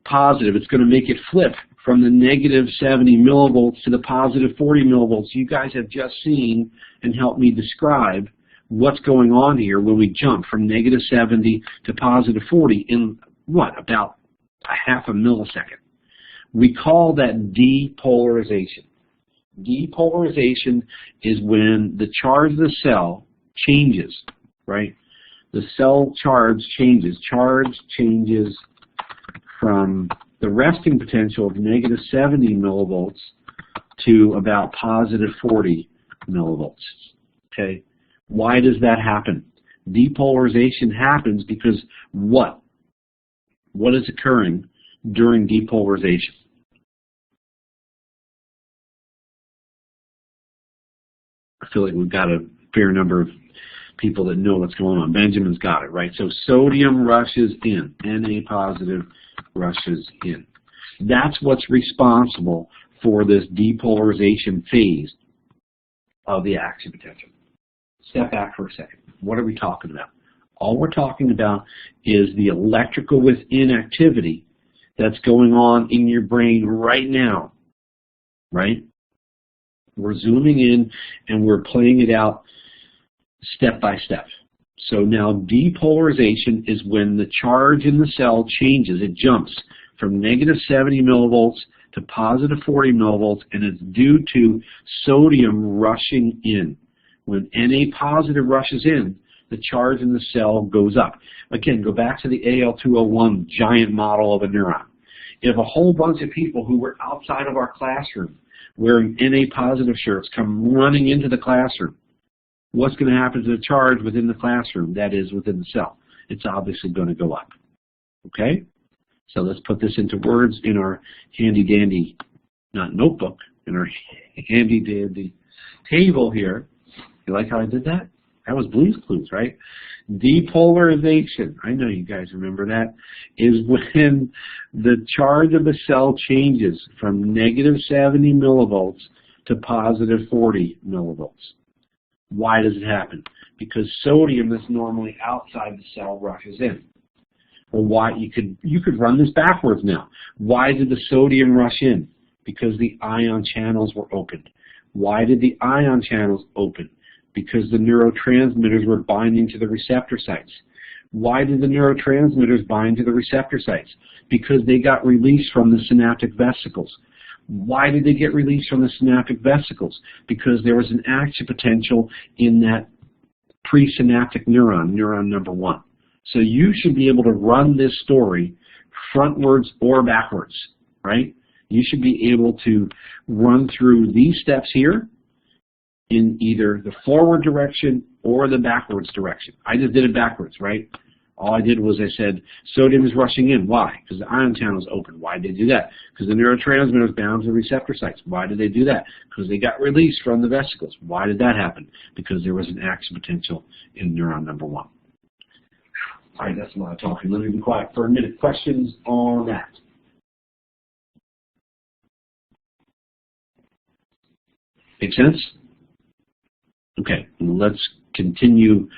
positive. It's going to make it flip from the negative 70 millivolts to the positive 40 millivolts. You guys have just seen and helped me describe what's going on here when we jump from negative 70 to positive 40 in, what, about a half a millisecond. We call that depolarization. Depolarization is when the charge of the cell changes, right? The cell charge changes. Charge changes from the resting potential of negative 70 millivolts to about positive 40 millivolts. Okay? Why does that happen? Depolarization happens because what? What is occurring during depolarization? I feel like we've got a fair number of people that know what's going on. Benjamin's got it, right? So sodium rushes in. Na positive rushes in. That's what's responsible for this depolarization phase of the action potential. Step back for a second. What are we talking about? All we're talking about is the electrical within activity that's going on in your brain right now, right? We're zooming in and we're playing it out step by step. So now depolarization is when the charge in the cell changes. It jumps from negative 70 millivolts to positive 40 millivolts, and it's due to sodium rushing in. When Na positive rushes in, the charge in the cell goes up. Again, go back to the AL201 giant model of a neuron. If a whole bunch of people who were outside of our classroom wearing Na positive shirts come running into the classroom, what's going to happen to the charge within the classroom, that is within the cell? It's obviously going to go up. Okay? So let's put this into words in our handy-dandy, not notebook, in our handy-dandy table here. You like how I did that? That was Blue's Clues, right? Depolarization, I know you guys remember that, is when the charge of the cell changes from negative 70 millivolts to positive 40 millivolts. Why does it happen? Because sodium that's normally outside the cell rushes in. Well, why? You could run this backwards now. Why did the sodium rush in? Because the ion channels were opened. Why did the ion channels open? Because the neurotransmitters were binding to the receptor sites. Why did the neurotransmitters bind to the receptor sites? Because they got released from the synaptic vesicles. Why did they get released from the synaptic vesicles? Because there was an action potential in that presynaptic neuron, neuron number 1. So you should be able to run this story frontwards or backwards, right? You should be able to run through these steps here in either the forward direction or the backwards direction. I just did it backwards, right? All I did was I said sodium is rushing in. Why? Because the ion channel is open. Why did they do that? Because the neurotransmitters bound to the receptor sites. Why did they do that? Because they got released from the vesicles. Why did that happen? Because there was an action potential in neuron number 1. All right, that's a lot of talking. Let me be quiet for a minute. Questions on that? Make sense? Okay, let's continue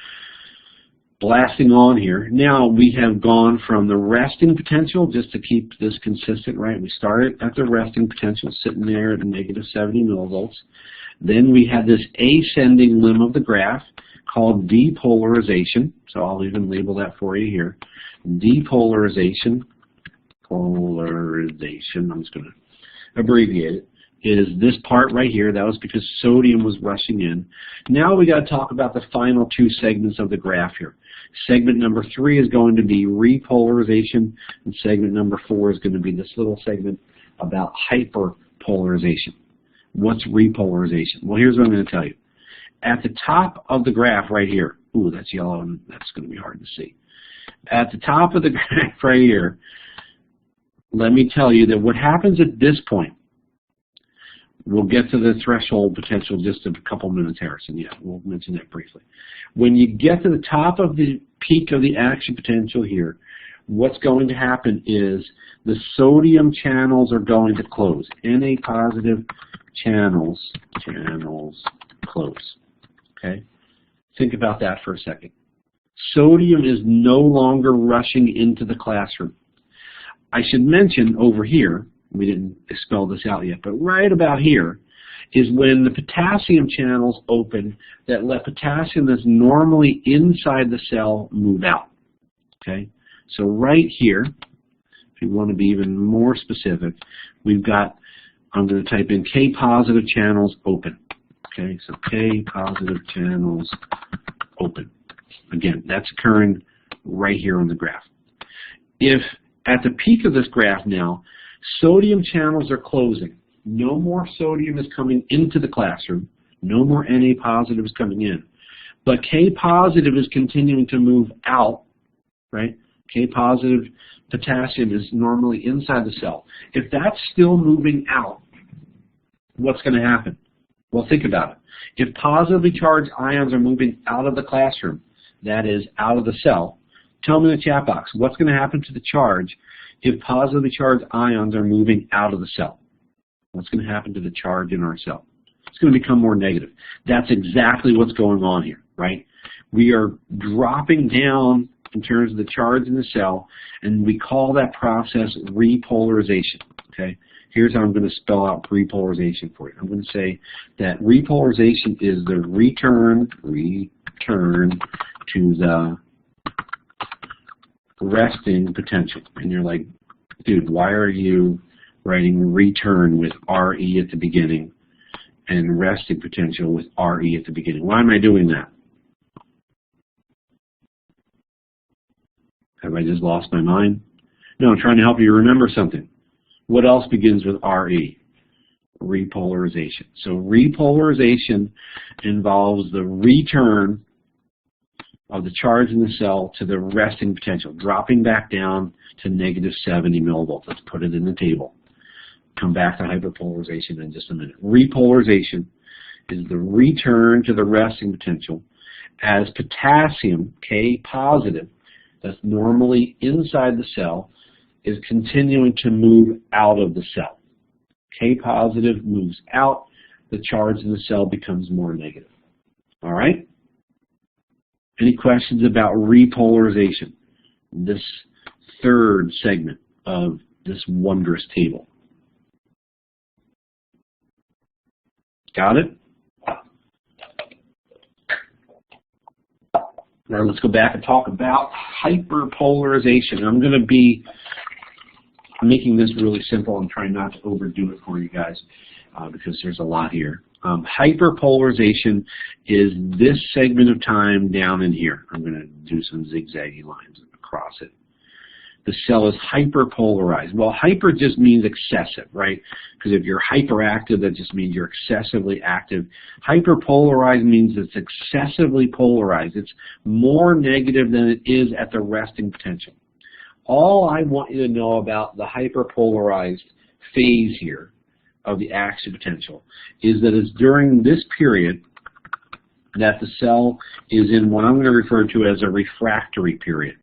blasting on here. Now we have gone from the resting potential, just to keep this consistent, right? We started at the resting potential, sitting there at a negative 70 millivolts. Then we had this ascending limb of the graph called depolarization. So I'll even label that for you here. Depolarization, I'm just going to abbreviate it, is this part right here. That was because sodium was rushing in. Now we got to talk about the final 2 segments of the graph here. Segment number 3 is going to be repolarization, and segment number 4 is going to be this little segment about hyperpolarization. What's repolarization? Well, here's what I'm going to tell you. At the top of the graph right here, ooh, that's yellow, and that's going to be hard to see. At the top of the graph right here, let me tell you that what happens at this point, we'll get to the threshold potential just in a couple minutes, Harrison. Yeah, we'll mention that briefly. When you get to the top of the peak of the action potential here, what's going to happen is the sodium channels are going to close. Na positive channels close. Okay? Think about that for a second. Sodium is no longer rushing into the classroom. I should mention over here, we didn't spell this out yet, but right about here is when the potassium channels open that let potassium that's normally inside the cell move out. Okay? So right here, if you want to be even more specific, we've got, I'm going to type in K positive channels open. Okay, so K positive channels open. Again, that's occurring right here on the graph. If at the peak of this graph now, sodium channels are closing, no more sodium is coming into the classroom, no more Na positive is coming in, but K positive is continuing to move out, right? K positive potassium is normally inside the cell. If that's still moving out, what's going to happen? Well, think about it. If positively charged ions are moving out of the classroom, that is, out of the cell, tell me in the chat box, what's going to happen to the charge if positively charged ions are moving out of the cell? What's going to happen to the charge in our cell? It's going to become more negative. That's exactly what's going on here, right? We are dropping down in terms of the charge in the cell, and we call that process repolarization, okay? Here's how I'm going to spell out repolarization for you. I'm going to say that repolarization is the return to the resting potential. And you're like, dude, why are you writing return with RE at the beginning and resting potential with RE at the beginning? Why am I doing that? Have I just lost my mind? No, I'm trying to help you remember something. What else begins with RE? Repolarization. So repolarization involves the return of the charge in the cell to the resting potential, dropping back down to negative 70 millivolts. Let's put it in the table. Come back to hyperpolarization in just a minute. Repolarization is the return to the resting potential as potassium, K positive, that's normally inside the cell, is continuing to move out of the cell. K positive moves out, the charge in the cell becomes more negative. All right? Any questions about repolarization? This third segment of this wondrous table. Got it? Now let's go back and talk about hyperpolarization. I'm going to be making this really simple and trying not to overdo it for you guys because there's a lot here. Hyperpolarization is this segment of time down in here. I'm going to do some zigzaggy lines across it. The cell is hyperpolarized. Well, hyper just means excessive, right? Because if you're hyperactive, that just means you're excessively active. Hyperpolarized means it's excessively polarized. It's more negative than it is at the resting potential. All I want you to know about the hyperpolarized phase here of the action potential is that it's during this period that the cell is in what I'm going to refer to as a refractory period.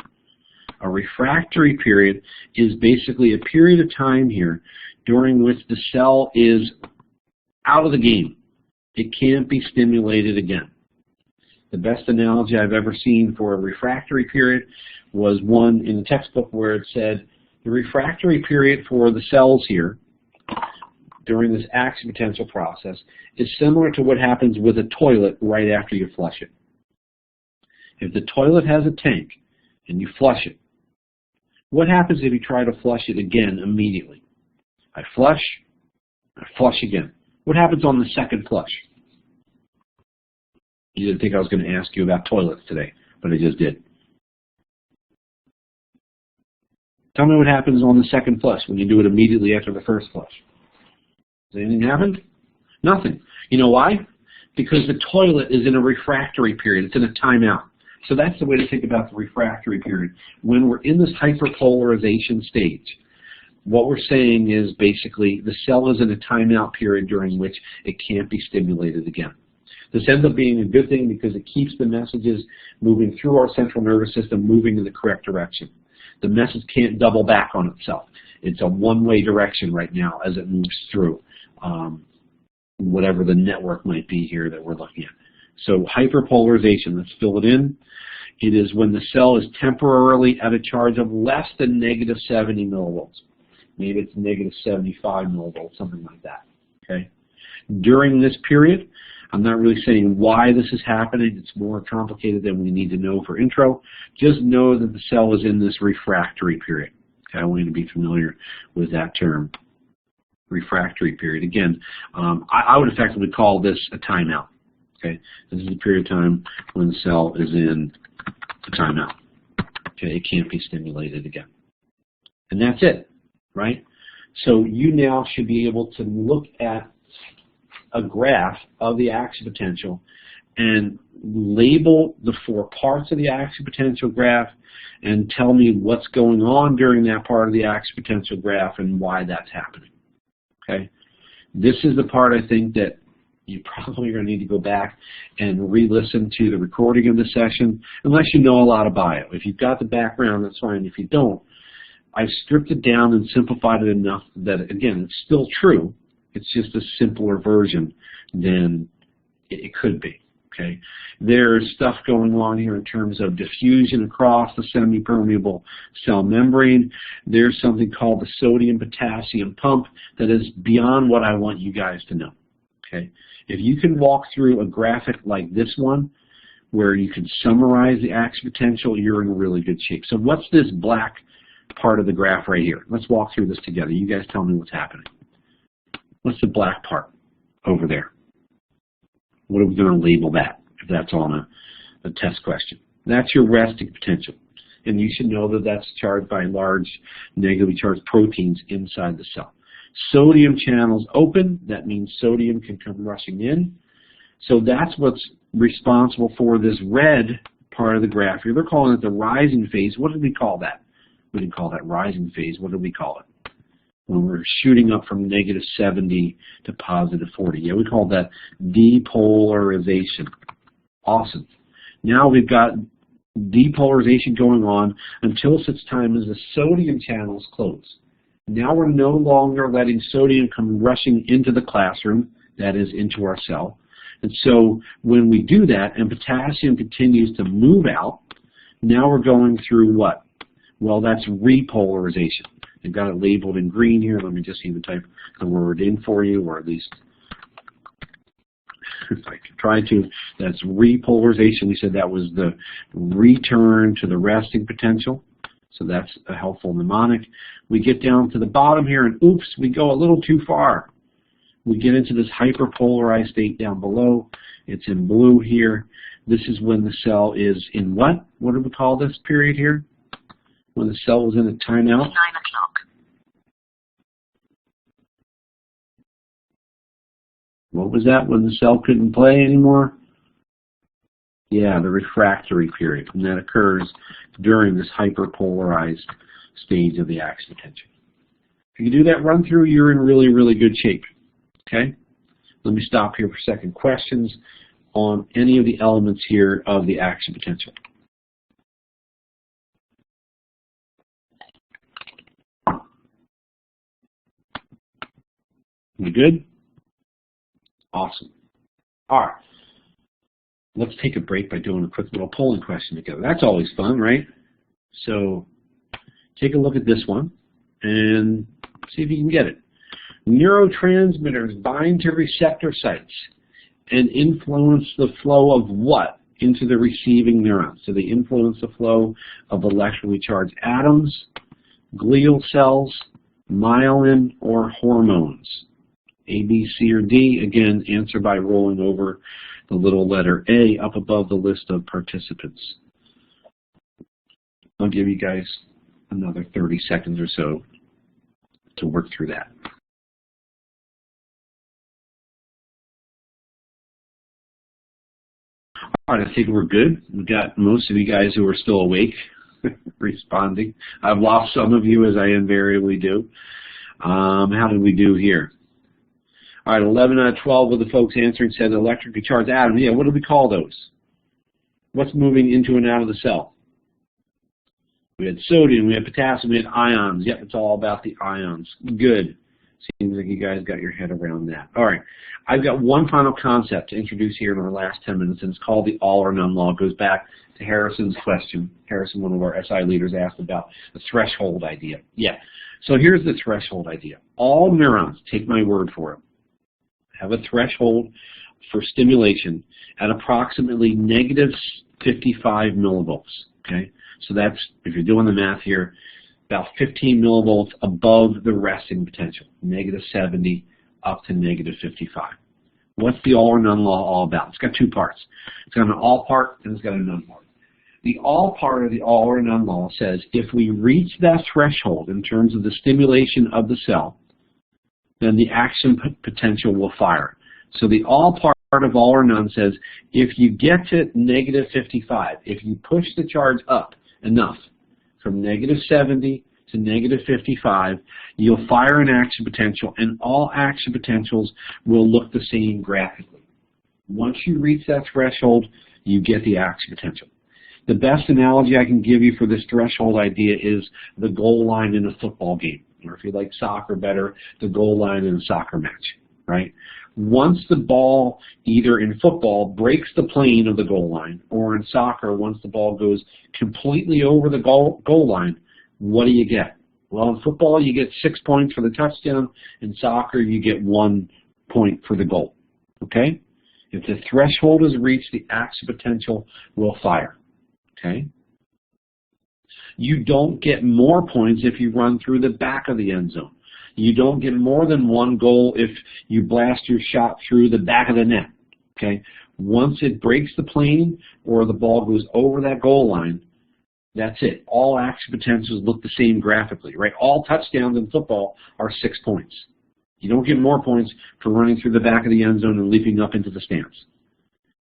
A refractory period is basically a period of time here during which the cell is out of the game. It can't be stimulated again. The best analogy I've ever seen for a refractory period was one in the textbook where it said the refractory period for the cells here during this action potential process is similar to what happens with a toilet right after you flush it. If the toilet has a tank and you flush it, what happens if you try to flush it again immediately? I flush again. What happens on the second flush? You didn't think I was going to ask you about toilets today, but I just did. Tell me what happens on the second flush when you do it immediately after the first flush. Does anything happen? Nothing. You know why? Because the toilet is in a refractory period. It's in a timeout. So that's the way to think about the refractory period. When we're in this hyperpolarization stage, what we're saying is basically the cell is in a timeout period during which it can't be stimulated again. This ends up being a good thing because it keeps the messages moving through our central nervous system, moving in the correct direction. The message can't double back on itself. It's a one-way direction right now as it moves through whatever the network might be here that we're looking at. So hyperpolarization, let's fill it in. It is when the cell is temporarily at a charge of less than negative 70 millivolts. Maybe it's negative 75 millivolts, something like that. Okay. During this period, I'm not really saying why this is happening. It's more complicated than we need to know for intro. Just know that the cell is in this refractory period. Okay, I want you to be familiar with that term, refractory period. Again, I would effectively call this a timeout. Okay, this is a period of time when the cell is in a timeout. Okay, it can't be stimulated again. And that's it, right? So you now should be able to look at a graph of the action potential and label the 4 parts of the action potential graph and tell me what's going on during that part of the action potential graph and why that's happening. Okay? This is the part I think that you probably are going to need to go back and re-listen to the recording of the session unless you know a lot about it. If you've got the background, that's fine. If you don't, I've stripped it down and simplified it enough that, again, it's still true. It's just a simpler version than it could be. Okay, there's stuff going on here in terms of diffusion across the semi-permeable cell membrane. There's something called the sodium-potassium pump that is beyond what I want you guys to know. Okay, if you can walk through a graphic like this one, where you can summarize the action potential, you're in really good shape. So what's this black part of the graph right here? Let's walk through this together. You guys tell me what's happening. What's the black part over there? What are we going to label that, if that's on a test question? That's your resting potential. And you should know that that's charged by large negatively charged proteins inside the cell. Sodium channels open. That means sodium can come rushing in. So that's what's responsible for this red part of the graph here. They're calling it the rising phase. What did we call that? We didn't call that rising phase. What did we call it? When we're shooting up from negative 70 to positive 40. Yeah, we call that depolarization. Awesome. Now we've got depolarization going on until such time as the sodium channels close. Now we're no longer letting sodium come rushing into the classroom, that is, into our cell. And so when we do that and potassium continues to move out, now we're going through what? Well, that's repolarization. I've got it labeled in green here. Let me just even type the word in for you, or at least if I can try to. That's repolarization. We said that was the return to the resting potential. So that's a helpful mnemonic. We get down to the bottom here, and oops, we go a little too far. We get into this hyperpolarized state down below. It's in blue here. This is when the cell is in what? What do we call this period here? When the cell was in a timeout. 9 o'clock. What was that? When the cell couldn't play anymore? Yeah, the refractory period. And that occurs during this hyperpolarized stage of the action potential. If you do that run through, you're in really, really good shape. Okay? Let me stop here for a second. Questions on any of the elements here of the action potential? You good? Awesome. All right. Let's take a break by doing a quick little polling question together. That's always fun, right? So take a look at this one and see if you can get it. Neurotransmitters bind to receptor sites and influence the flow of what into the receiving neurons? So they influence the flow of electrically charged atoms, glial cells, myelin, or hormones. A, B, C, or D. Again, answer by rolling over the little letter A up above the list of participants. I'll give you guys another 30 seconds or so to work through that. All right, I think we're good. We've got most of you guys who are still awake. responding. I've lost some of you, as I invariably do. How did we do here? All right, 11 out of 12 of the folks answering said electrically charged atoms. Yeah, what do we call those? What's moving into and out of the cell? We had sodium, we had potassium, we had ions. Yep, it's all about the ions. Good. Seems like you guys got your head around that. All right, I've got one final concept to introduce here in our last 10 minutes, and it's called the all or none law. It goes back to Harrison's question. Harrison, one of our SI leaders, asked about the threshold idea. Yeah, so here's the threshold idea. All neurons, take my word for it, have a threshold for stimulation at approximately negative 55 millivolts. Okay, so that's, if you're doing the math here, about 15 millivolts above the resting potential, negative 70 up to negative 55. What's the all or none law all about? It's got two parts. It's got an all part and it's got a none part. The all part of the all or none law says if we reach that threshold in terms of the stimulation of the cell, then the action potential will fire. So the all part of all or none says if you get to negative 55, if you push the charge up enough, from negative 70 to negative 55, you'll fire an action potential, and all action potentials will look the same graphically. Once you reach that threshold, you get the action potential. The best analogy I can give you for this threshold idea is the goal line in a football game, or if you like soccer better, the goal line in a soccer match, right? Once the ball, either in football, breaks the plane of the goal line, or in soccer, once the ball goes completely over the goal line, what do you get? Well, in football, you get 6 points for the touchdown. In soccer, you get 1 point for the goal. Okay? If the threshold is reached, the action potential will fire. Okay? You don't get more points if you run through the back of the end zone. You don't get more than one goal if you blast your shot through the back of the net. Okay? Once it breaks the plane or the ball goes over that goal line, that's it. All action potentials look the same graphically, right? All touchdowns in football are 6 points. You don't get more points for running through the back of the end zone and leaping up into the stands.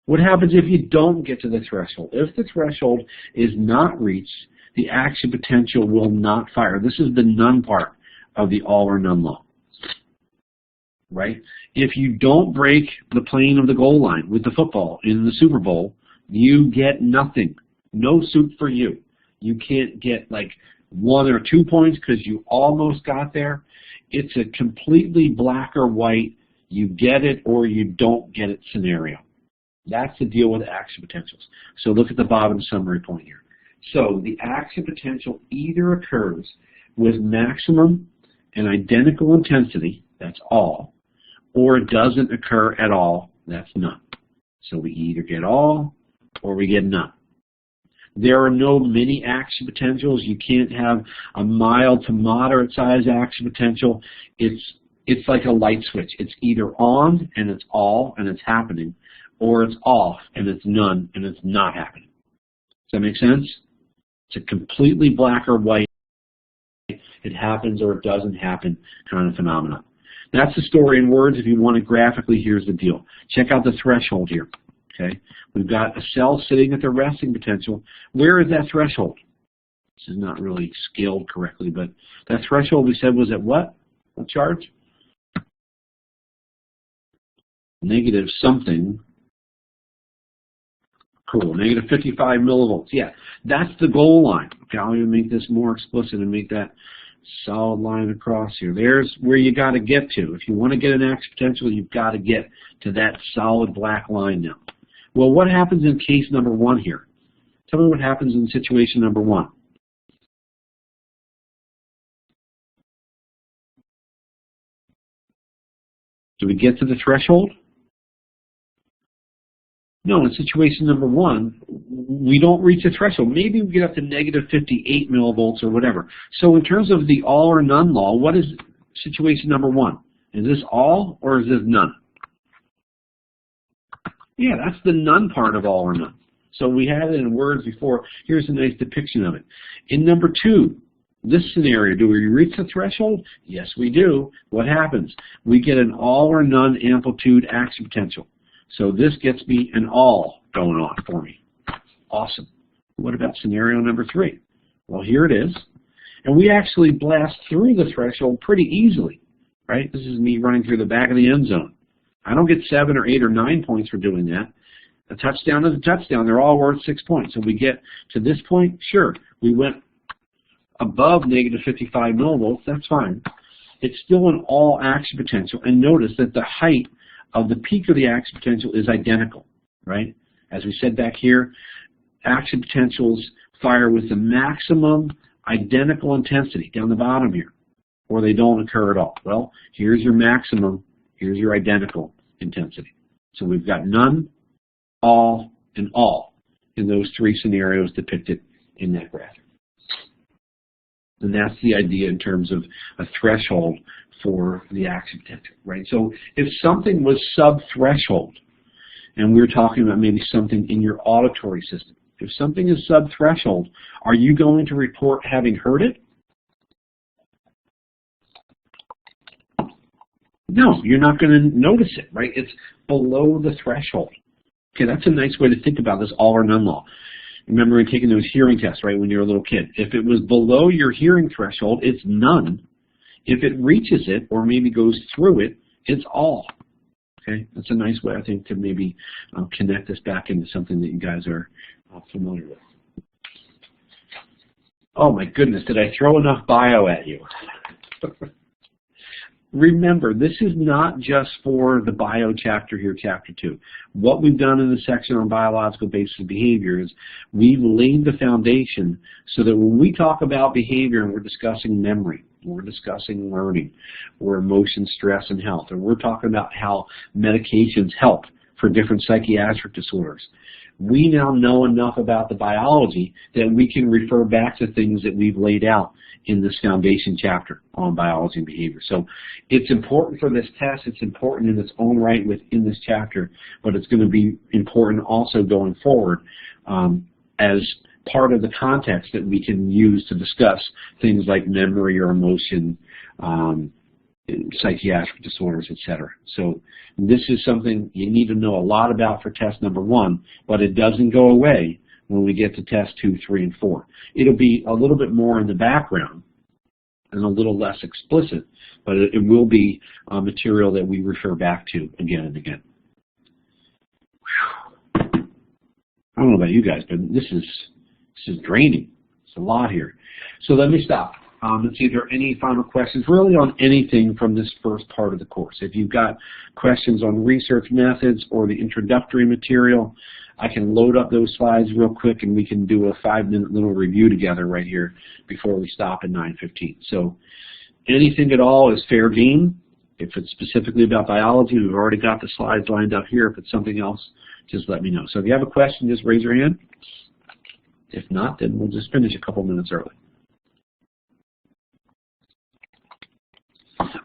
What happens if you don't get to the threshold? If the threshold is not reached, the action potential will not fire. This is the none part of the all or none law, right? If you don't break the plane of the goal line with the football in the Super Bowl, you get nothing. No suit for you. You can't get like 1 or 2 points because you almost got there. It's a completely black or white, you get it or you don't get it scenario. That's the deal with action potentials. So look at the bottom summary point here. So the action potential either occurs with maximum and identical intensity, that's all, or it doesn't occur at all, that's none. So we either get all or we get none. There are no mini action potentials. You can't have a mild to moderate size action potential. It's like a light switch. It's either on and it's all and it's happening, or it's off and it's none and it's not happening. Does that make sense? It's a completely black or white, it happens or it doesn't happen kind of phenomenon. That's the story in words. If you want it graphically, here's the deal. Check out the threshold here. Okay, we've got a cell sitting at the resting potential. Where is that threshold? This is not really scaled correctly, but that threshold we said was at what? What charge? Negative something. Cool, negative 55 millivolts. Yeah, that's the goal line. Okay, I'll even make this more explicit and make that solid line across here. There's where you got to get to. If you want to get an action potential, you've got to get to that solid black line now. Well, what happens in case number 1 here? Tell me what happens in situation number 1. Do we get to the threshold? No, in situation number 1, we don't reach the threshold. Maybe we get up to negative 58 millivolts or whatever. So in terms of the all or none law, what is situation number 1? Is this all or is this none? Yeah, that's the none part of all or none. So we had it in words before. Here's a nice depiction of it. In number 2, this scenario, do we reach the threshold? Yes, we do. What happens? We get an all or none amplitude action potential. So this gets me an all going on for me. Awesome. What about scenario number 3? Well, here it is. And we actually blast through the threshold pretty easily, right? This is me running through the back of the end zone. I don't get 7 or 8 or 9 points for doing that. A touchdown is a touchdown. They're all worth 6 points. So we get to this point, sure, we went above negative 55 millivolts. That's fine. It's still an all action potential. And notice that the height of the peak of the action potential is identical, right? As we said back here, action potentials fire with the maximum identical intensity down the bottom here, or they don't occur at all. Well, here's your maximum, here's your identical intensity. So we've got none, all, and all in those 3 scenarios depicted in that graph. And that's the idea in terms of a threshold for the action potential, right? So if something was sub-threshold, and we're talking about maybe something in your auditory system, if something is sub-threshold, are you going to report having heard it? No, you're not going to notice it, right? It's below the threshold. Okay, that's a nice way to think about this all or none law. Remember when taking those hearing tests, right, when you're a little kid. If it was below your hearing threshold, it's none. If it reaches it or maybe goes through it, it's all. Okay, that's a nice way, I think, to maybe connect this back into something that you guys are familiar with. Oh my goodness, did I throw enough bio at you? Remember, this is not just for the bio chapter here, chapter 2. What we've done in the section on biological basis of behavior is we've laid the foundation so that when we talk about behavior and we're discussing memory, we're discussing learning, or emotion, stress, and health, or we're talking about how medications help for different psychiatric disorders, we now know enough about the biology that we can refer back to things that we've laid out in this foundation chapter on biology and behavior. So it's important for this test. It's important in its own right within this chapter, but it's going to be important also going forward as part of the context that we can use to discuss things like memory or emotion, psychiatric disorders, etc. So this is something you need to know a lot about for test number 1, but it doesn't go away when we get to test 2, 3, and 4. It'll be a little bit more in the background and a little less explicit, but it will be material that we refer back to again and again. Whew. I don't know about you guys, but this is draining. It's a lot here. So let me stop. Let's see if there are any final questions really on anything from this first part of the course. If you've got questions on research methods or the introductory material, I can load up those slides real quick and we can do a 5-minute little review together right here before we stop at 9:15. So anything at all is fair game. If it's specifically about biology, we've already got the slides lined up here. If it's something else, just let me know. So if you have a question, just raise your hand. If not, then we'll just finish a couple minutes early.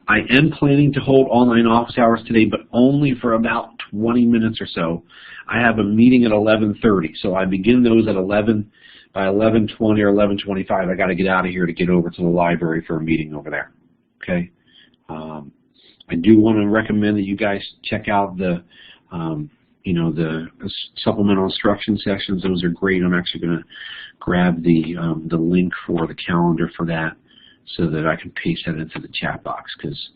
I am planning to hold online office hours today, but only for about 20 minutes or so. I have a meeting at 11:30, so I begin those at 11. By 11:20 or 11:25, I got to get out of here to get over to the library for a meeting over there. Okay. I do want to recommend that you guys check out the, the supplemental instruction sessions. Those are great. I'm actually going to grab the link for the calendar for that, so that I can paste that into the chat box, because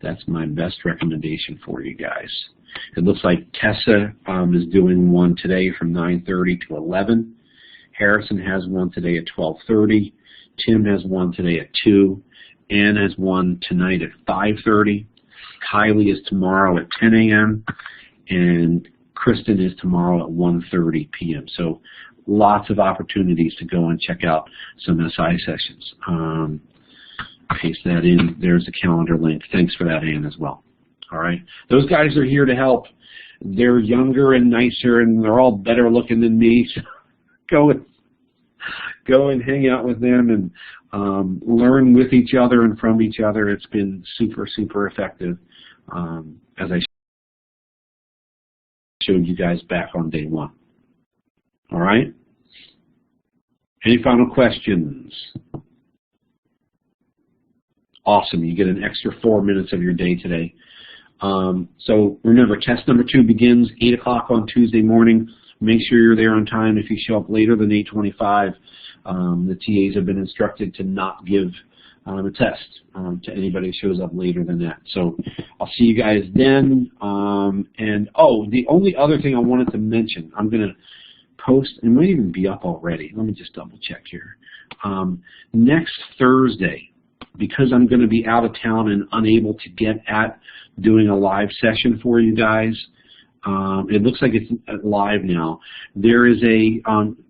that's my best recommendation for you guys. It looks like Tessa is doing one today from 9:30 to 11. Harrison has one today at 12:30. Tim has one today at 2. Ann has one tonight at 5:30. Kylie is tomorrow at 10 a.m. And Kristen is tomorrow at 1:30 p.m. So lots of opportunities to go and check out some SI sessions. Paste that in. There's a calendar link. Thanks for that, Ann, as well. All right. Those guys are here to help. They're younger and nicer, and they're all better looking than me. So go and hang out with them and learn with each other and from each other. It's been super, super effective, as I showed you guys back on day 1. All right. Any final questions? Awesome. You get an extra 4 minutes of your day today. So remember, test number 2 begins 8 o'clock on Tuesday morning. Make sure you're there on time. If you show up later than 8:25, the TAs have been instructed to not give the test to anybody who shows up later than that. So I'll see you guys then. And the only other thing I wanted to mention, I'm going to post, it might even be up already. Let me just double check here. Next Thursday, because I'm going to be out of town and unable to get at doing a live session for you guys, it looks like it's live now. There is a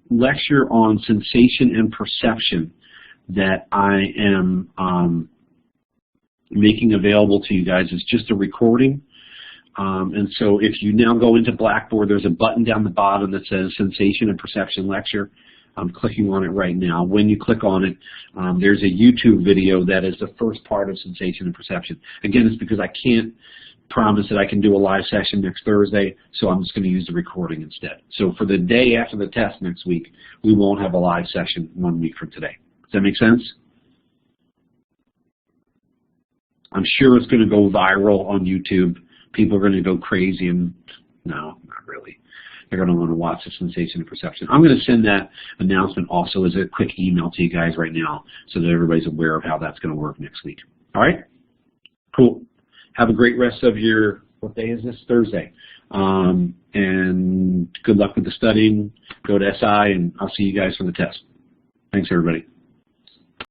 lecture on sensation and perception that I am making available to you guys. It's just a recording. And so if you now go into Blackboard, there's a button down the bottom that says Sensation and Perception Lecture. I'm clicking on it right now. When you click on it, there's a YouTube video that is the first part of Sensation and Perception. Again, it's because I can't promise that I can do a live session next Thursday, so I'm just going to use the recording instead. So for the day after the test next week, we won't have a live session 1 week from today. Does that make sense? I'm sure it's going to go viral on YouTube. People are going to go crazy, and no, not really. They're going to want to watch the Sensation and Perception. I'm going to send that announcement also as a quick email to you guys right now so that everybody's aware of how that's going to work next week. All right? Cool. Have a great rest of your, what day is this? Thursday. And good luck with the studying. Go to SI, and I'll see you guys for the test. Thanks, everybody.